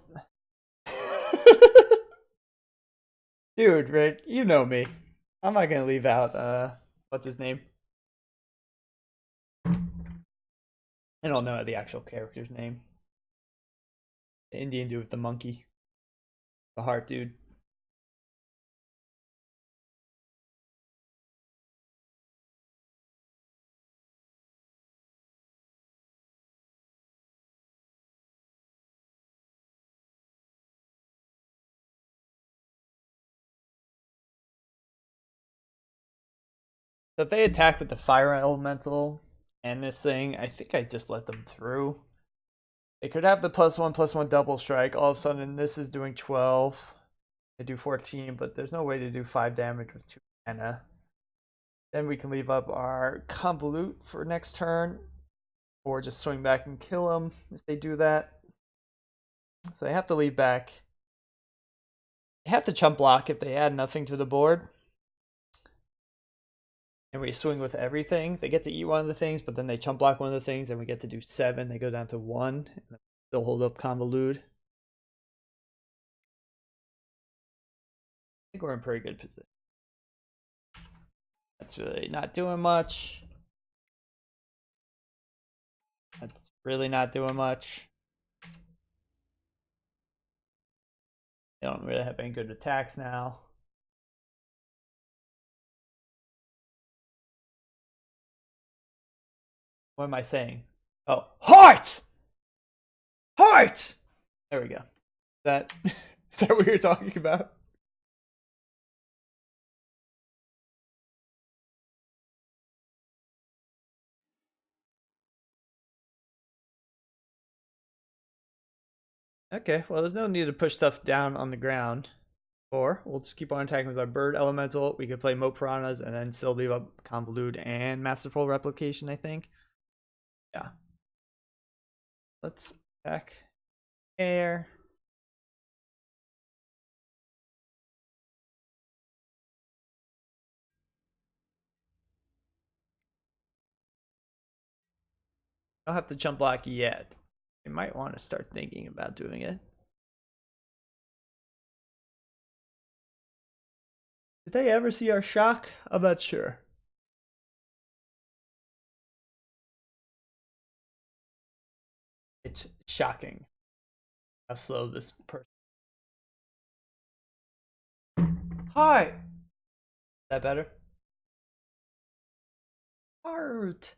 Dude, Rick, you know me. I'm not gonna leave out what's his name? I don't know the actual character's name. The Indian dude with the monkey. The heart dude. So if they attack with the fire elemental and this thing, I think I just let them through. They could have the +1/+1 double strike. All of a sudden, this is doing 12. They do 14, but there's no way to do 5 damage with 2 mana. Then we can leave up our convolute for next turn, or just swing back and kill them if they do that. So they have to leave back. They have to chump block if they add nothing to the board. And we swing with everything. They get to eat one of the things, but then they chump block one of the things, and we get to do 7. They go down to 1, and still hold up convolute. I think we're in pretty good position. That's really not doing much. That's really not doing much. They don't really have any good attacks now. What am I saying? Oh, heart! Heart! There we go. Is that what you're talking about? Okay, well, there's no need to push stuff down on the ground. Or we'll just keep on attacking with our bird elemental. We could play Moat Piranhas and then still leave up Convolute and Masterful Replication, I think. Yeah. Let's attack air. I don't have to jump block yet. You might want to start thinking about doing it. Did they ever see our shock? I'm not sure. It's shocking how slow this person. Hi. Is that better? Heart.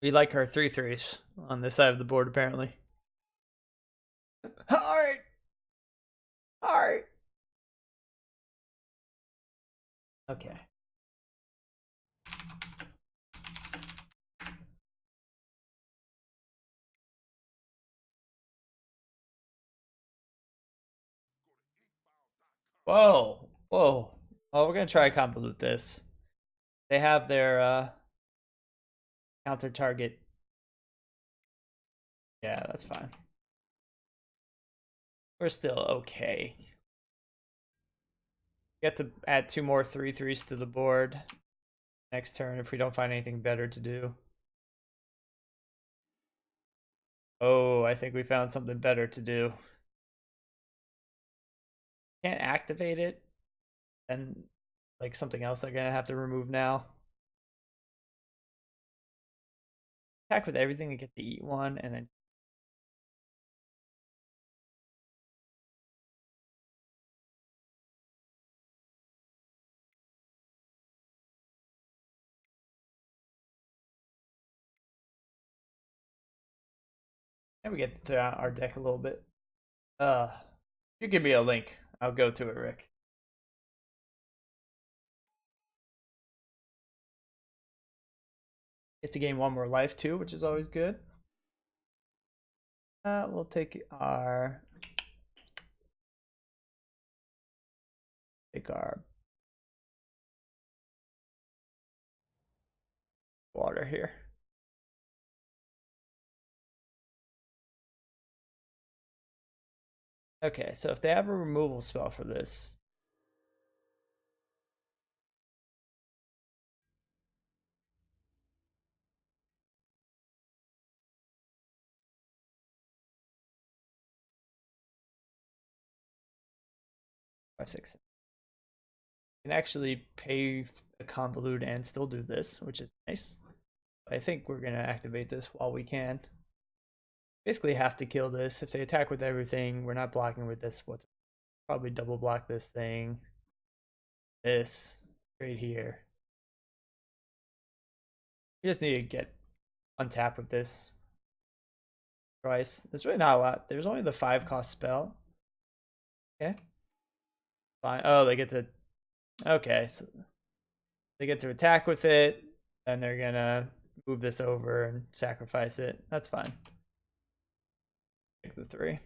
We like our 3/3s on this side of the board, apparently. Heart. Heart. Okay. Whoa. Whoa. Oh, we're gonna try to convolute this. They have their counter target. Yeah, that's fine. We're still okay. Get to add 2 more 3/3s to the board next turn if we don't find anything better to do. Oh, I think we found something better to do. Can't activate it, and like something else they're gonna have to remove now. Attack with everything and get to eat one, and then we get to our deck a little bit. You give me a link. I'll go to it, Rick. Get to gain 1 more life too, which is always good. We'll take our water here. Okay, so if they have a removal spell for this, five, six, you can actually pay a convolute and still do this, which is nice. I think we're gonna activate this while we can. Basically, have to kill this. If they attack with everything, we're not blocking with this. What's probably double block this thing. This right here. We just need to get untap with this twice. There's really not a lot. There's only the 5-cost spell. Okay. Fine. Oh, they get to. Okay, so they get to attack with it. Then they're gonna move this over and sacrifice it. That's fine. Take the 3.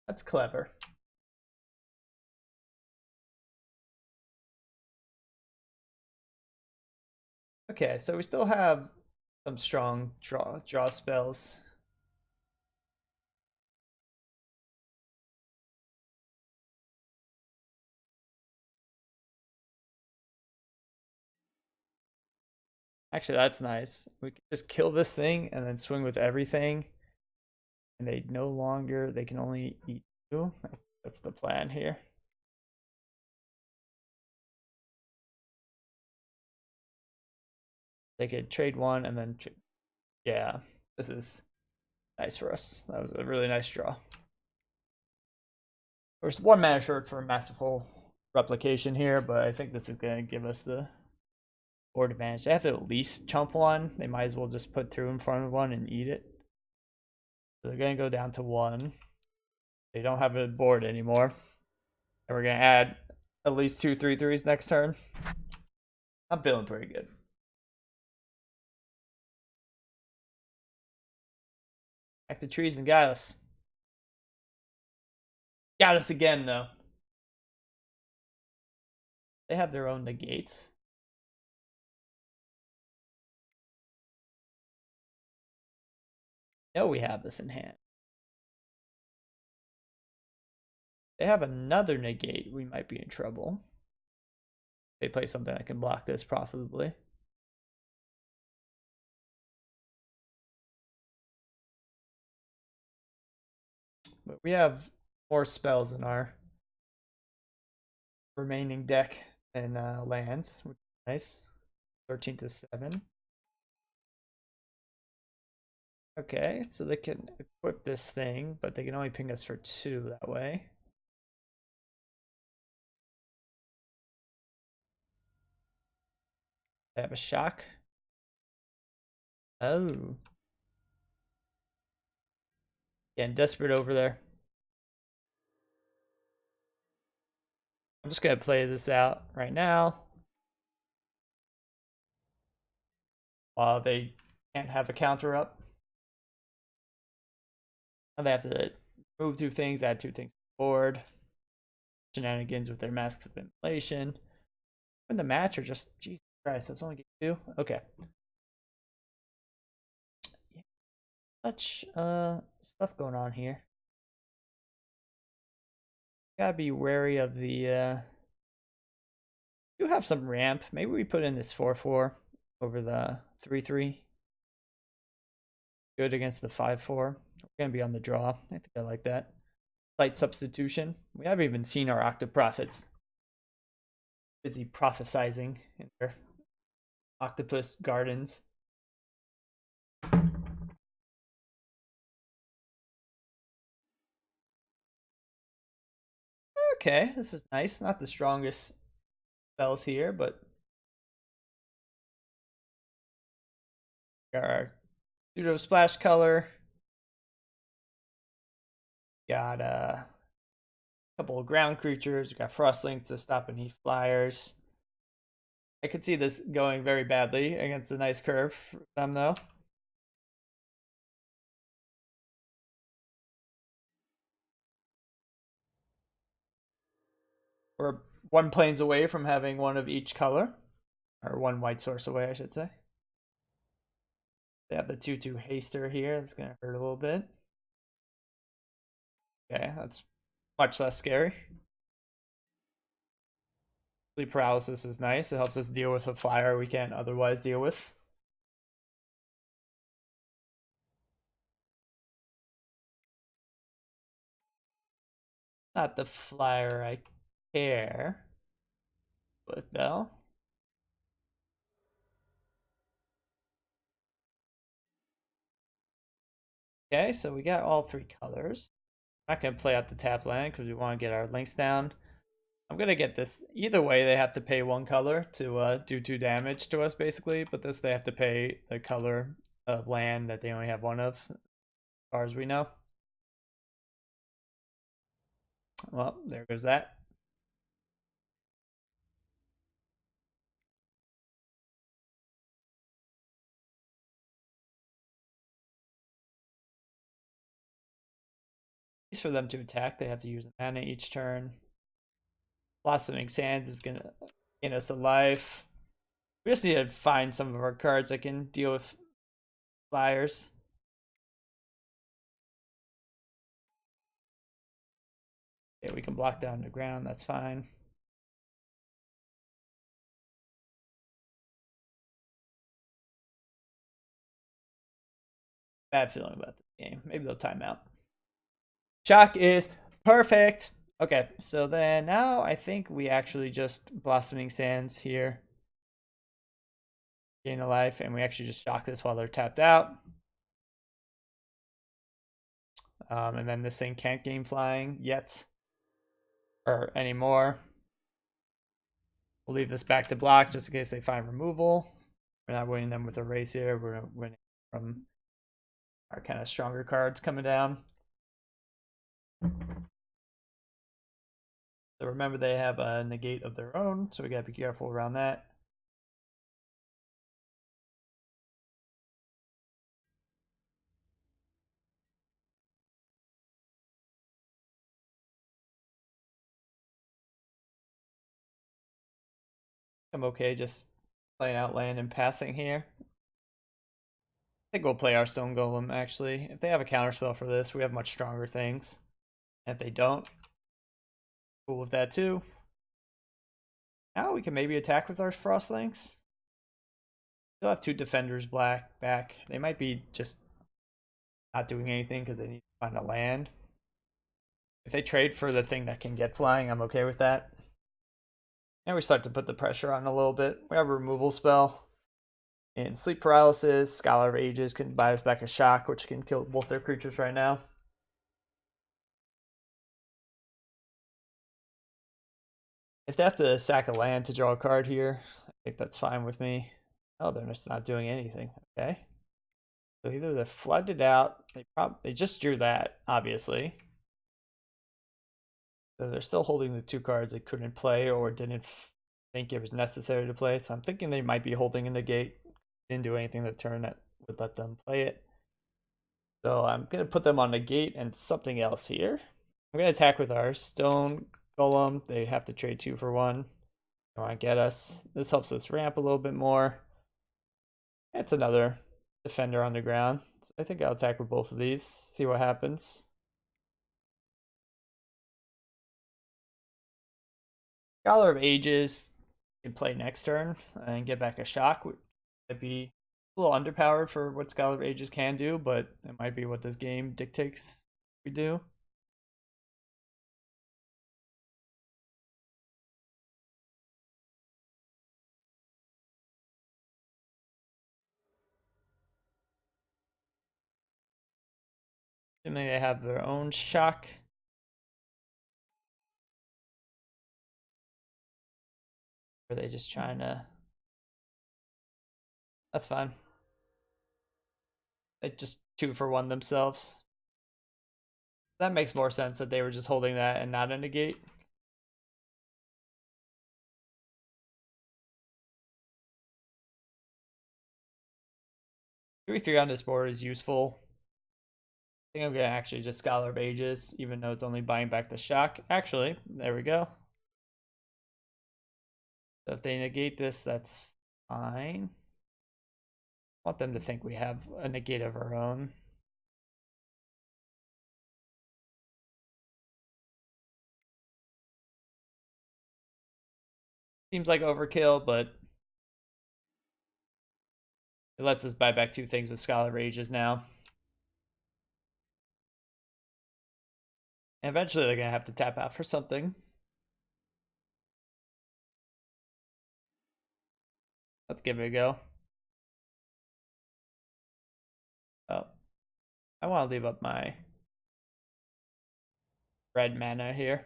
That's clever. Okay, so we still have some strong draw spells. Actually, that's nice. We can just kill this thing and then swing with everything. And they can only eat 2. That's the plan here. They could trade 1 and then, yeah, this is nice for us. That was a really nice draw. There's 1 mana short for a masterful replication here, but I think this is going to give us the board advantage. They have to at least chump 1. They might as well just put 2 in front of 1 and eat it. So they're going to go down to 1. They don't have a board anymore. And we're going to add at least 2 3/3s next turn. I'm feeling pretty good. Back to trees and got us. Got us again, though. They have their own negates. No, we have this in hand. They have another negate. We might be in trouble. They play something that can block this profitably. But we have more spells in our remaining deck and lands, which is nice. 13 to 7. Okay, so they can equip this thing, but they can only ping us for 2 that way. They have a shock. Oh. Getting desperate over there. I'm just going to play this out right now. While they can't have a counter up. And they have to move 2 things, add 2 things to the board. Shenanigans with their masks of inflation. Win the match or just, Jesus Christ, that's only get 2? Okay. Much stuff going on here. Gotta be wary of the do have some ramp. Maybe we put in this 4/4 over the 3/3. Good against the 5/4. We're gonna be on the draw. I think I like that. Slight substitution. We haven't even seen our Octa Prophets busy prophesizing in their octopus gardens. Okay, this is nice. Not the strongest spells here, but our pseudo splash color. Got a couple of ground creatures. We got frostlings to stop any flyers. I could see this going very badly against a nice curve for them, though. We're one planes away from having one of each color, or one white source away, I should say. They have the 2/2 haster here. That's going to hurt a little bit. Okay, that's much less scary. Sleep paralysis is nice. It helps us deal with a flyer we can't otherwise deal with. Not the flyer I care with, though. Okay, so we got all three colors. I'm not going to play out the tap land because we want to get our links down. I'm going to get this. Either way, they have to pay one color to do 2 damage to us, basically. But this, they have to pay the color of land that they only have one of, as far as we know. Well, there goes that. At least for them to attack, they have to use a mana each turn. Blossoming Sands is going to gain us a life. We just need to find some of our cards that can deal with flyers. Okay, we can block down the ground. That's fine. Bad feeling about this game. Maybe they'll time out. Shock is perfect. Okay, so then now I think we actually just Blossoming Sands here. Gain a life, and we actually just shock this while they're tapped out. And then this thing can't gain flying yet. Or anymore. We'll leave this back to block just in case they find removal. We're not winning them with a race here. We're winning from our kind of stronger cards coming down. So remember, they have a negate of their own, so we gotta be careful around that. I'm okay just playing out land and passing here. I think we'll play our Stone Golem, actually. If they have a counterspell for this, we have much stronger things. And if they don't, cool with that too. Now we can maybe attack with our Frostlings. Still have 2 defenders back. They might be just not doing anything because they need to find a land. If they trade for the thing that can get flying, I'm okay with that. And we start to put the pressure on a little bit. We have a removal spell. And Sleep Paralysis, Scholar of Ages can buy us back a shock, which can kill both their creatures right now. If they have to sack a land to draw a card here, I think that's fine with me. Oh, they're just not doing anything. Okay. So either they're flooded out. They just drew that, obviously. So they're still holding the 2 cards they couldn't play or didn't think it was necessary to play. So I'm thinking they might be holding a negate. Didn't do anything the turn that would let them play it. So I'm going to put them on negate and something else here. I'm going to attack with our Stone Golem. They have to trade 2 for 1. They want to get us. This helps us ramp a little bit more. It's another Defender on the ground. So I think I'll attack with both of these, see what happens. Scholar of Ages can play next turn and get back a shock. Might be a little underpowered for what Scholar of Ages can do, but it might be what this game dictates we do. Assuming they have their own shock. Or are they just trying to... That's fine. They just 2-for-1 themselves. That makes more sense that they were just holding that and not a negate. 3/3 on this board is useful. I think I'm gonna actually just Scholar of Ages, even though it's only buying back the shock. Actually, there we go. So if they negate this, that's fine. I want them to think we have a negate of our own. Seems like overkill, but it lets us buy back 2 things with Scholar of Ages now. And eventually they're gonna have to tap out for something. Let's give it a go. Oh, I want to leave up my red mana here.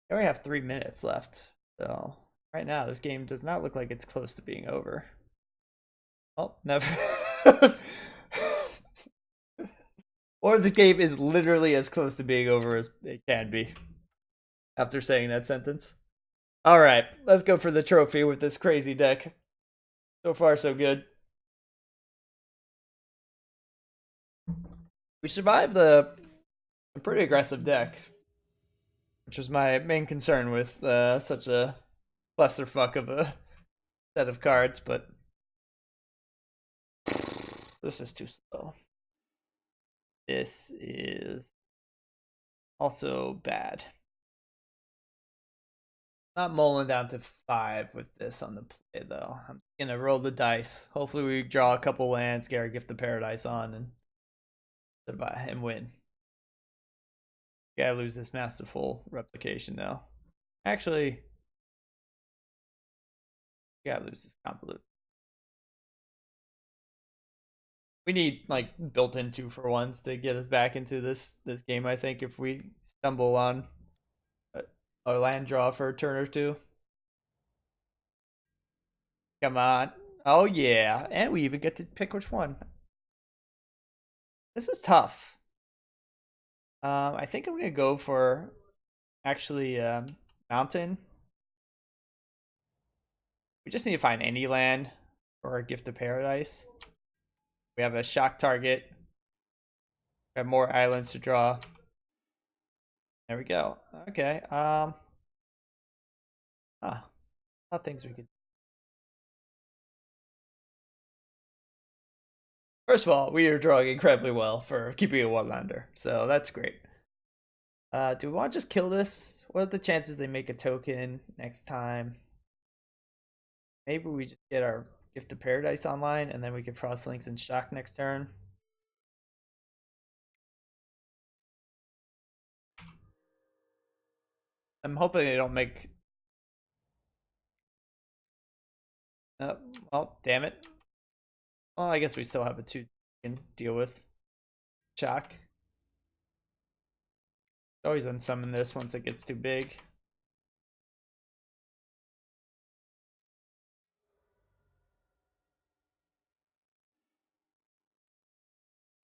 I only have 3 minutes left, so right now this game does not look like it's close to being over. Oh, never. Or this game is literally as close to being over as it can be after saying that sentence. All right, let's go for the trophy with this crazy deck. So far, so good. We survived a pretty aggressive deck, which was my main concern with such a clusterfuck of a set of cards, but this is too slow. This is also bad. Not mulling down to 5 with this on the play, though. I'm gonna roll the dice. Hopefully we draw a couple lands, get our Gift of Paradise on, and survive and win. Gotta lose this Masterful Replication now. Actually, gotta lose this Convolute. We need like built-in 2-for-1s to get us back into this game. I think if we stumble on a land draw for a turn or two. Come on. Oh yeah, and we even get to pick which one. This is tough. I think I'm gonna go for actually Mountain. We just need to find any land for a Gift of Paradise. We have a shock target. We have more islands to draw. There we go. Okay. A lot of things we could. First of all, we are drawing incredibly well for keeping a one-lander, so that's great. Do we want to just kill this? What are the chances they make a token next time? Maybe we just get our Gift of Paradise online, and then we can cross links and shock next turn. I'm hoping they don't make... oh, damn it. Well, I guess we still have a 2 we can deal with. Shock. Always unsummon this once it gets too big.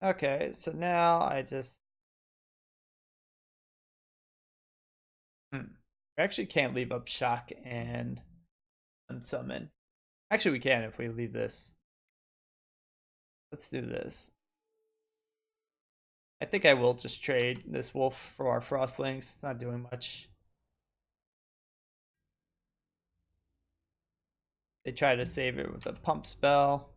Okay, so now I just... We actually can't leave up shock and unsummon. Actually, we can if we leave this. Let's do this. I think I will just trade this wolf for our frostlings. It's not doing much. They try to save it with a pump spell.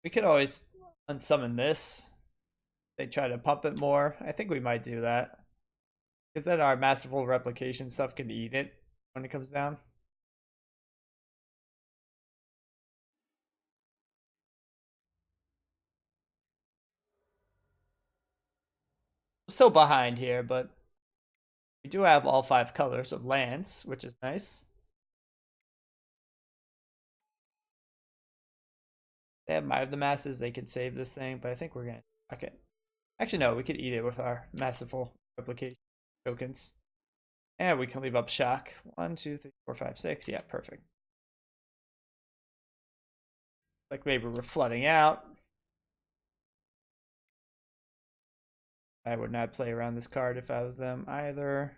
We could always unsummon this. They try to pump it more. I think we might do that. Because then our masterful replication stuff can eat it when it comes down. Still behind here, but we do have all 5 colors of lands, which is nice. They have Might of the Masses. They could save this thing, but I think we're going to... Okay. Actually, no. We could eat it with our masterful replication tokens. And we can leave up shock. 1, 2, 3, 4, 5, 6. Yeah, perfect. Like maybe we're flooding out. I would not play around this card if I was them either.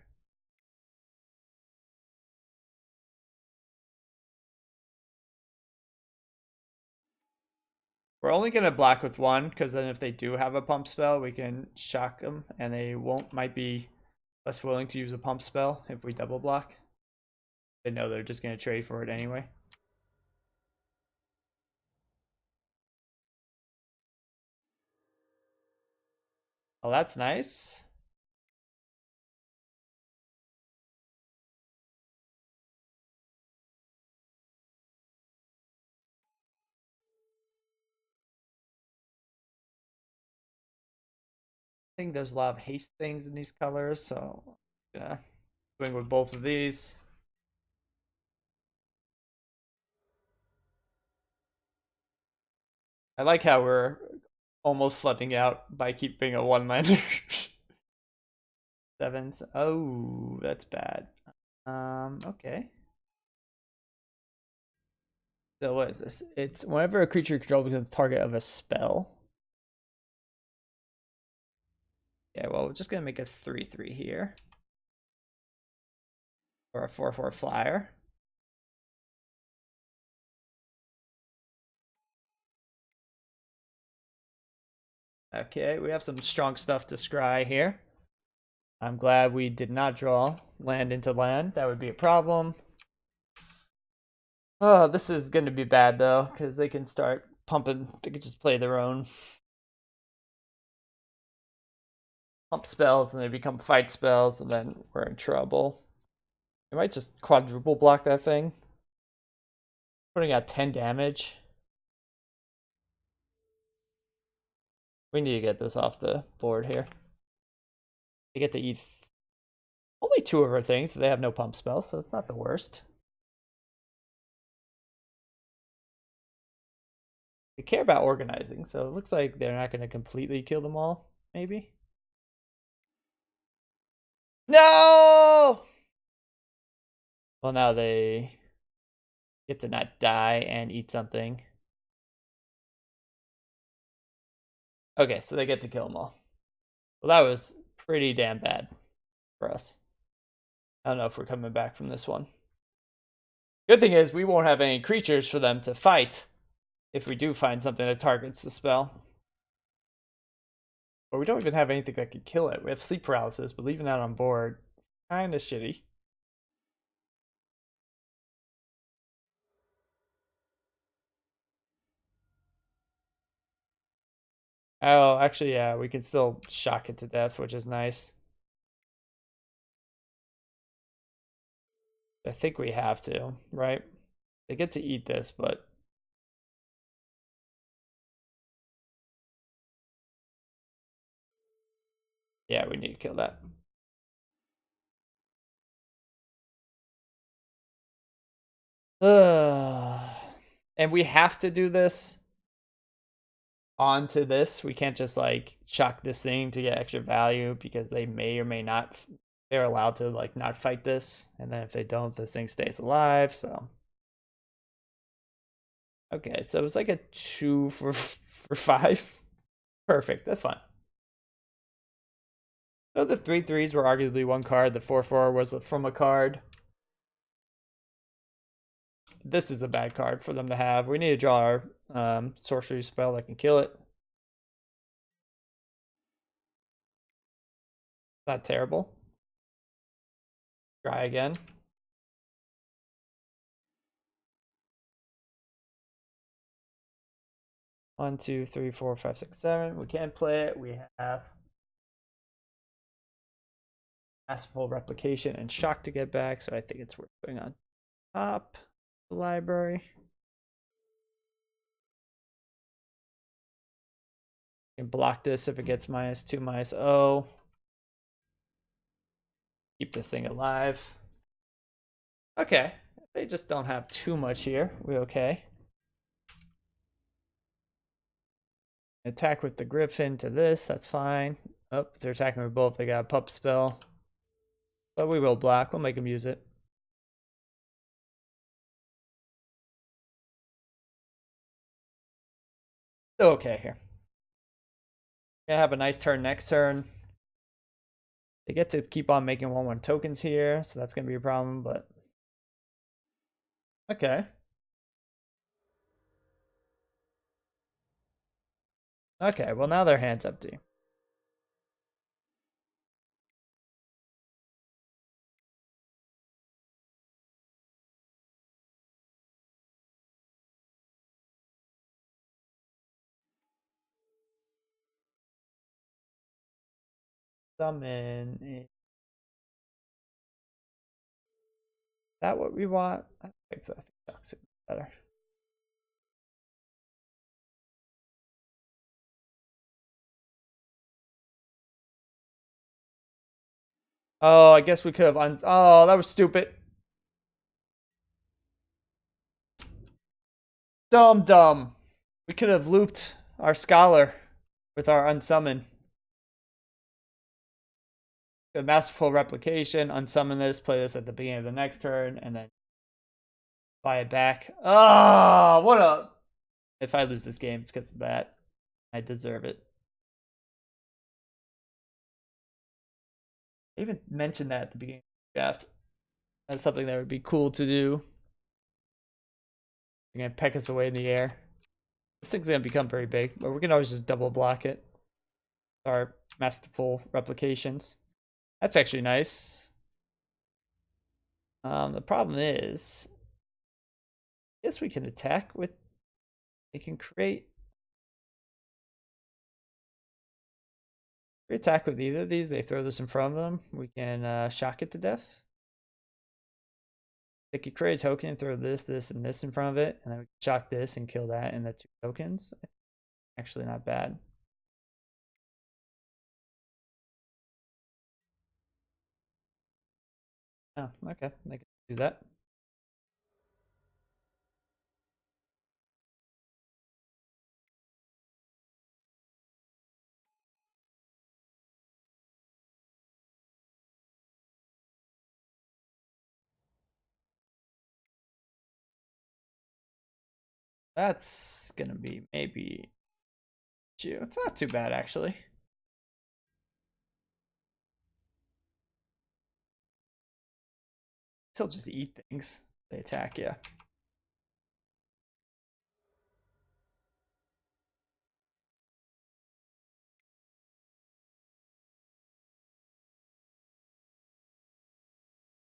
We're only going to block with 1, because then if they do have a pump spell, we can shock them, and they might be less willing to use a pump spell if we double block. They know they're just going to trade for it anyway. Oh, that's nice. I think there's a lot of haste things in these colors, so I'm gonna swing with both of these. I like how we're almost flooding out by keeping a one-liner. 7s. Oh, that's bad. Okay. So what is this? It's whenever a creature you control becomes target of a spell. Yeah, well, we're just gonna make a 3/3 here. Or a 4/4 flyer. Okay, we have some strong stuff to scry here. I'm glad we did not draw land into land. That would be a problem. Oh, this is going to be bad, though, because they can start pumping. They can just play their own pump spells, and they become fight spells, and then we're in trouble. They might just quadruple block that thing. Putting out 10 damage. We need to get this off the board here. They get to eat only 2 of our things if they have no pump spells, so it's not the worst. They care about organizing, so it looks like they're not going to completely kill them all, maybe. No! Well, now they get to not die and eat something. Okay, so they get to kill them all. Well, that was pretty damn bad for us. I don't know if we're coming back from this one. Good thing is we won't have any creatures for them to fight if we do find something that targets the spell. But we don't even have anything that could kill it. We have sleep paralysis, but leaving that on board is kind of shitty. Oh, actually, yeah, we can still shock it to death, which is nice. I think we have to, right? They get to eat this, but... yeah, we need to kill that. And we have to do this onto this. We can't just like shock this thing to get extra value because they may or may not. They're allowed to like not fight this, and then if they don't, this thing stays alive. So okay, so it's like a 2 for 5. Perfect. That's fine. So the 3/3s were arguably one card. The 4/4 was from a card. This is a bad card for them to have. We need to draw our sorcery spell that can kill it. Not terrible. Try again. One, two, three, four, five, six, seven. We can play it. We have Masterful Replication and Shock to get back, so I think it's worth putting on top the library. You can block this if it gets -2, -0. Keep this thing alive. Okay. They just don't have too much here. We okay. Attack with the Griffin to this. That's fine. Oh, they're attacking with both. They got a pup spell. But we will block. We'll make them use it. Still okay here. Gonna have a nice turn next turn. They get to keep on making 1/1 tokens here, so that's gonna be a problem, but okay. Okay, well now their hand's empty. Summon. Is that what we want? I think so. I think Shock's better. Oh, I guess we could have oh, that was stupid. Dumb. We could have looped our scholar with our unsummon. The Masterful Replication, unsummon this, play this at the beginning of the next turn, and then buy it back. Oh, what a... If I lose this game, it's because of that. I deserve it. I even mentioned that at the beginning of the draft. That's something that would be cool to do. You're going to peck us away in the air. This thing's going to become very big, but we can always just double block it. Our Masterful Replications. That's actually nice. The problem is, I guess we can attack with... It can create... If we attack with either of these, they throw this in front of them. We can shock it to death. They could create a token and throw this, this, and this in front of it, and then we can shock this and kill that and the 2 tokens. Actually not bad. Oh, okay. They can do that. That's gonna be maybe 2. It's not too bad actually. Still just eat things. They attack, yeah.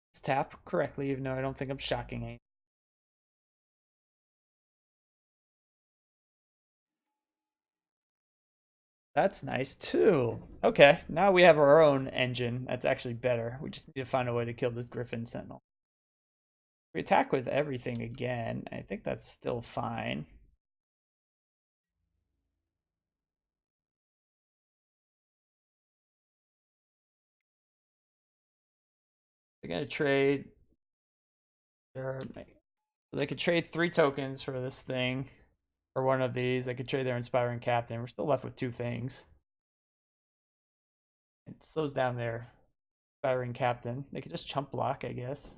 Let's tap correctly, even though I don't think I'm shocking anything. That's nice too. Okay, now we have our own engine. That's actually better. We just need to find a way to kill this Griffin Sentinel. We attack with everything again. I think that's still fine. They're gonna trade. So they could trade 3 tokens for this thing, or one of these. They could trade their Inspiring Captain. We're still left with 2 things. It slows down their Inspiring Captain. They could just chump block, I guess.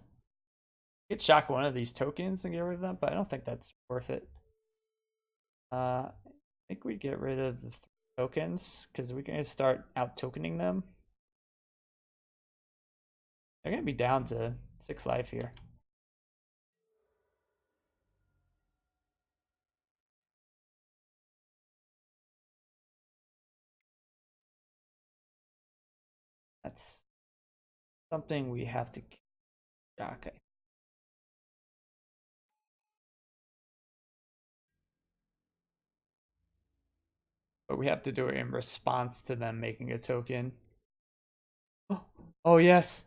Could shock one of these tokens and get rid of them, but I don't think that's worth it. I think we get rid of the 3 tokens because we can start out tokening them. They're gonna be down to 6 life here. That's something we have to shock. But we have to do it in response to them making a token. Oh yes.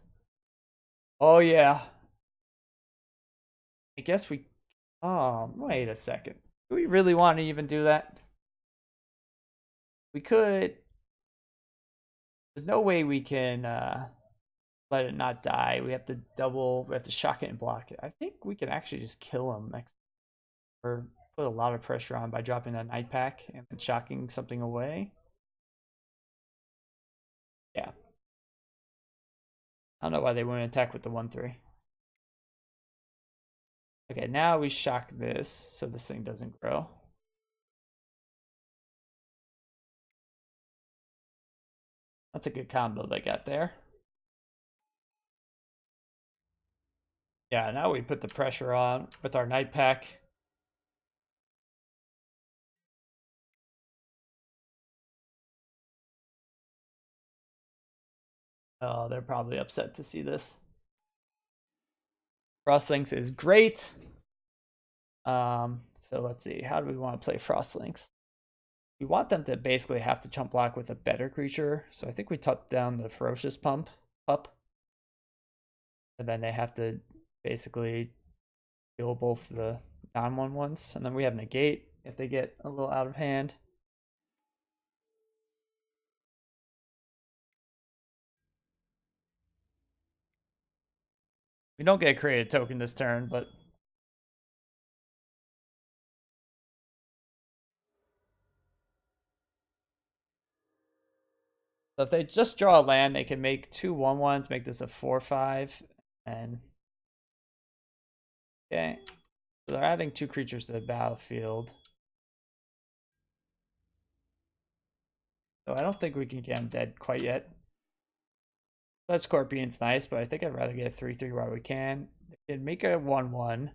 Oh yeah. I guess we. Oh, wait a second. Do we really want to even do that? We could. There's no way we can let it not die. We have to double. We have to shock it and block it. I think we can actually just kill him next, or put a lot of pressure on by dropping that night pack and then shocking something away. Yeah. I don't know why they wouldn't attack with the 1/3. Okay, now we shock this so this thing doesn't grow. That's a good combo they got there. Yeah, now we put the pressure on with our night pack. Oh, they're probably upset to see this. Frostlinks is great. So let's see. How do we want to play Frostlinks? We want them to basically have to chump block with a better creature. So I think we tuck down the Ferocious Pup. And then they have to basically kill both the non-1/1s. And then we have negate if they get a little out of hand. We don't get a created token this turn, but so if they just draw a land, they can make 2 1/1s, make this a 4/5, and okay. So they're adding 2 creatures to the battlefield. So I don't think we can get him dead quite yet. That Scorpion's nice, but I think I'd rather get a 3/3 while we can. They can make a 1/1.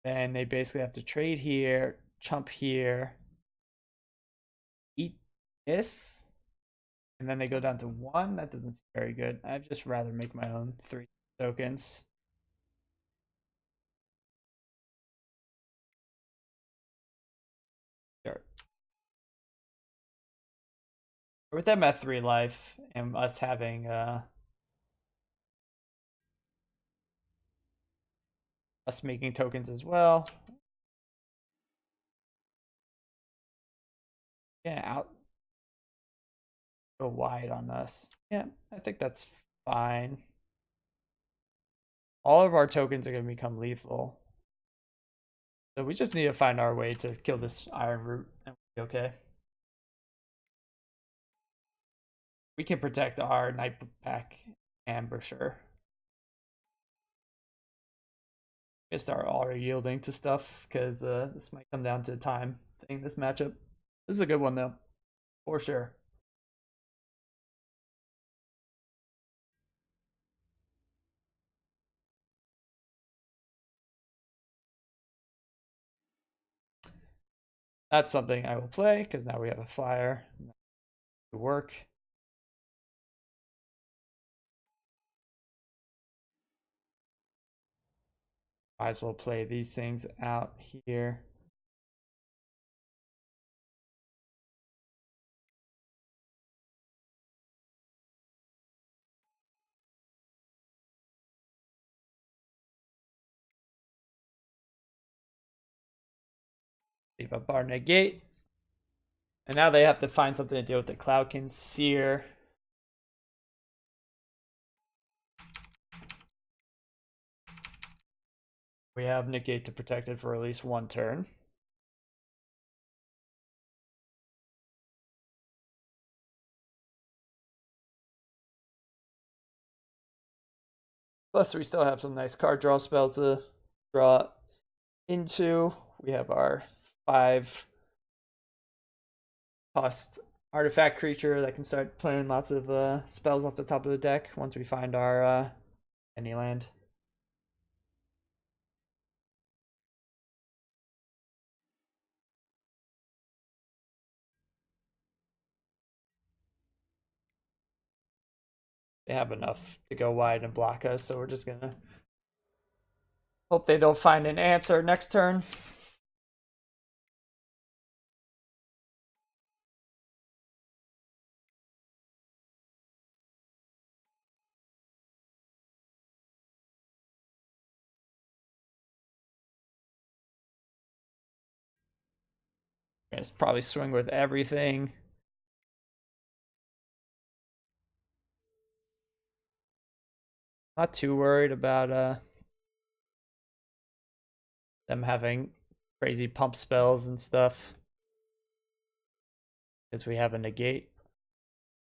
Then they basically have to trade here, chump here, eat this, and then they go down to 1. That doesn't seem very good. I'd just rather make my own 3 tokens. Sure. With them at 3 life and us having us making tokens as well. Yeah, out go wide on us. Yeah, I think that's fine. All of our tokens are going to become lethal. So we just need to find our way to kill this Iron Root and we'll be okay. We can protect our Night Pack Ambusher. Gonna start already yielding to stuff because this might come down to a time thing, this matchup. This is a good one though, for sure. That's something I will play because now we have a flyer to work. Might as well play these things out here. Leave up our negate. And now they have to find something to deal with the Cloudkin Seer. We have negate to protect it for at least 1 turn. Plus, we still have some nice card draw spells to draw into. We have our 5 cost artifact creature that can start playing lots of spells off the top of the deck once we find our any land. They have enough to go wide and block us, so we're just gonna hope they don't find an answer next turn. We're gonna probably swing with everything. Not too worried about them having crazy pump spells and stuff. Because we have a negate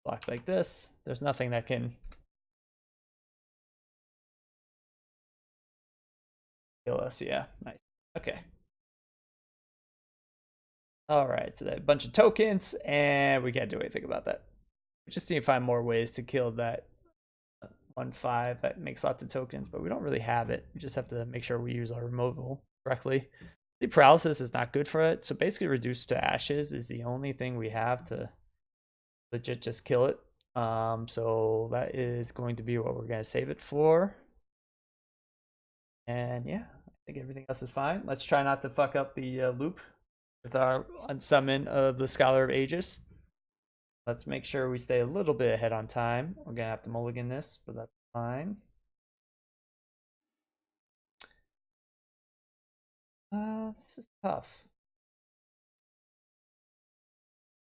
block like this. There's nothing that can kill us. Yeah, nice. Okay. Alright, so that a bunch of tokens, and we can't do anything about that. We just need to find more ways to kill that 1/5 that makes lots of tokens, but we don't really have it. We just have to make sure we use our removal correctly. The paralysis is not good for it, so basically reduced to ashes is the only thing we have to legit just kill it. So that is going to be what we're going to save it for. And yeah, I think everything else is fine. Let's try not to fuck up the loop with our unsummon of the Scholar of Ages. Let's make sure we stay a little bit ahead on time. We're going to have to mulligan this, but that's fine. This is tough.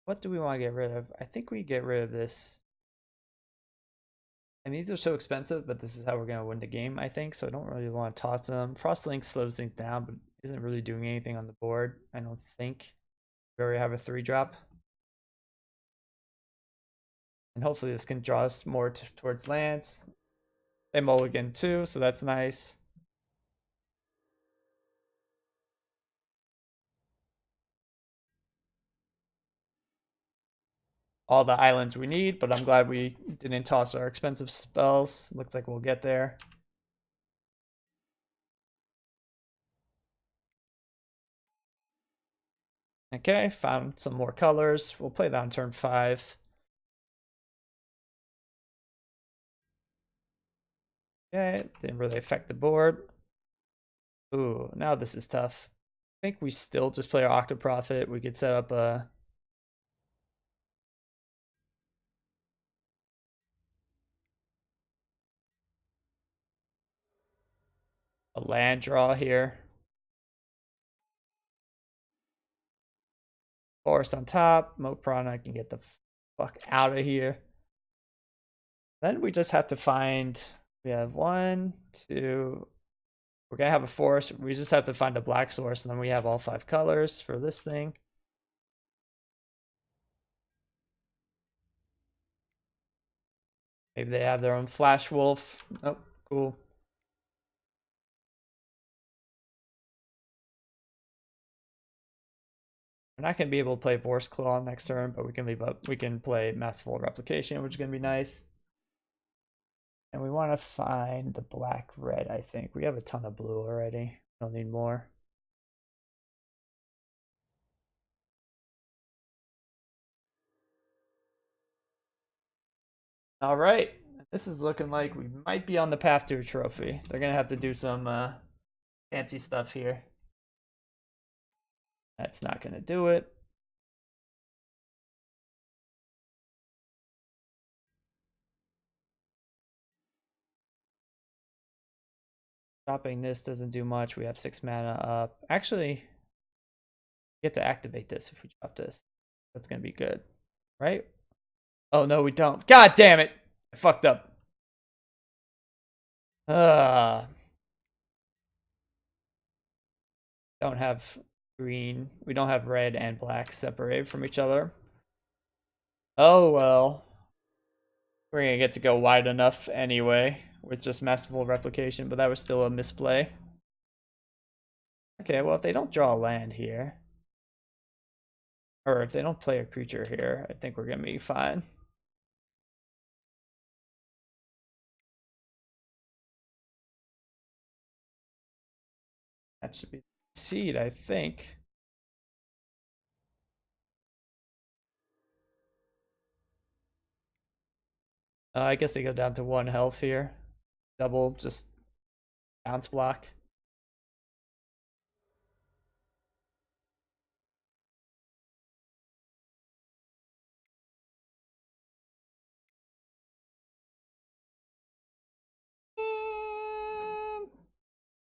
What do we want to get rid of? I think we get rid of this. I mean, these are so expensive, but this is how we're going to win the game, I think. So I don't really want to toss them. Frostlink slows things down, but isn't really doing anything on the board, I don't think. We already have a 3-drop. And hopefully this can draw us more towards lands. They mulligan too, so that's nice. All the islands we need, but I'm glad we didn't toss our expensive spells. Looks like we'll get there. Okay, found some more colors. We'll play that on turn 5. Okay, didn't really affect the board. Ooh, now this is tough. I think we still just play our Octoprophet. We could set up a land draw here. Forest on top. Moprana can get the fuck out of here. Then we just have to find. We have 1, 2. We're gonna have a forest. We just have to find a black source, and then we have all 5 colors for this thing. Maybe they have their own Flash Wolf. Oh, cool. We're not gonna be able to play Vorse Claw next turn, but we can leave up. We can play Masterful Replication, which is gonna be nice. And we want to find the black red. I think we have a ton of blue already. Don't need more. All right, this is looking like we might be on the path to a trophy. They're gonna have to do some fancy stuff here. That's not gonna do it. Stopping this doesn't do much. We have 6 mana up. Actually, we get to activate this if we drop this. That's gonna be good, right? Oh no, we don't. God damn it! I fucked up. Don't have green. We don't have red and black separated from each other. Oh well. We're gonna get to go wide enough anyway with just Masterful Replication, but that was still a misplay. Okay, well if they don't draw a land here. Or if they don't play a creature here, I think we're going to be fine. That should be the seed, I think. I guess they go down to 1 health here. Double, just bounce block.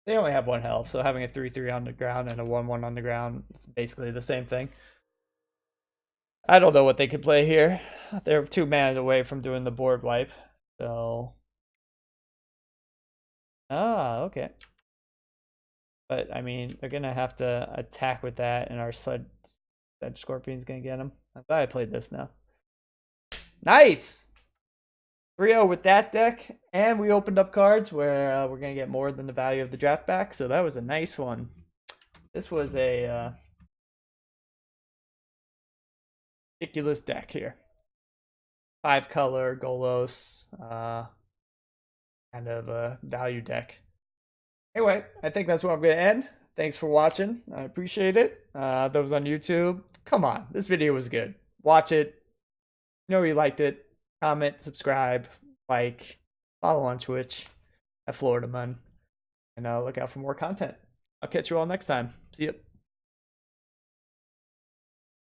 They only have 1 health, so having a 3/3 on the ground and a 1/1 on the ground is basically the same thing. I don't know what they could play here. They're 2 mana away from doing the board wipe, so. Okay. But I mean, they're gonna have to attack with that, and our Sedge Scorpion's gonna get them. I'm glad I played this now. Nice! 3-0 with that deck, and we opened up cards where we're gonna get more than the value of the draft back, so that was a nice one. This was a ridiculous deck here. 5-color Golos, kind of a value deck. Anyway, I think that's where I'm going to end. Thanks for watching. I appreciate it. Those on YouTube, come on. This video was good. Watch it. You know you liked it. Comment, subscribe, like, follow on Twitch at Florida Man. And look out for more content. I'll catch you all next time. See ya.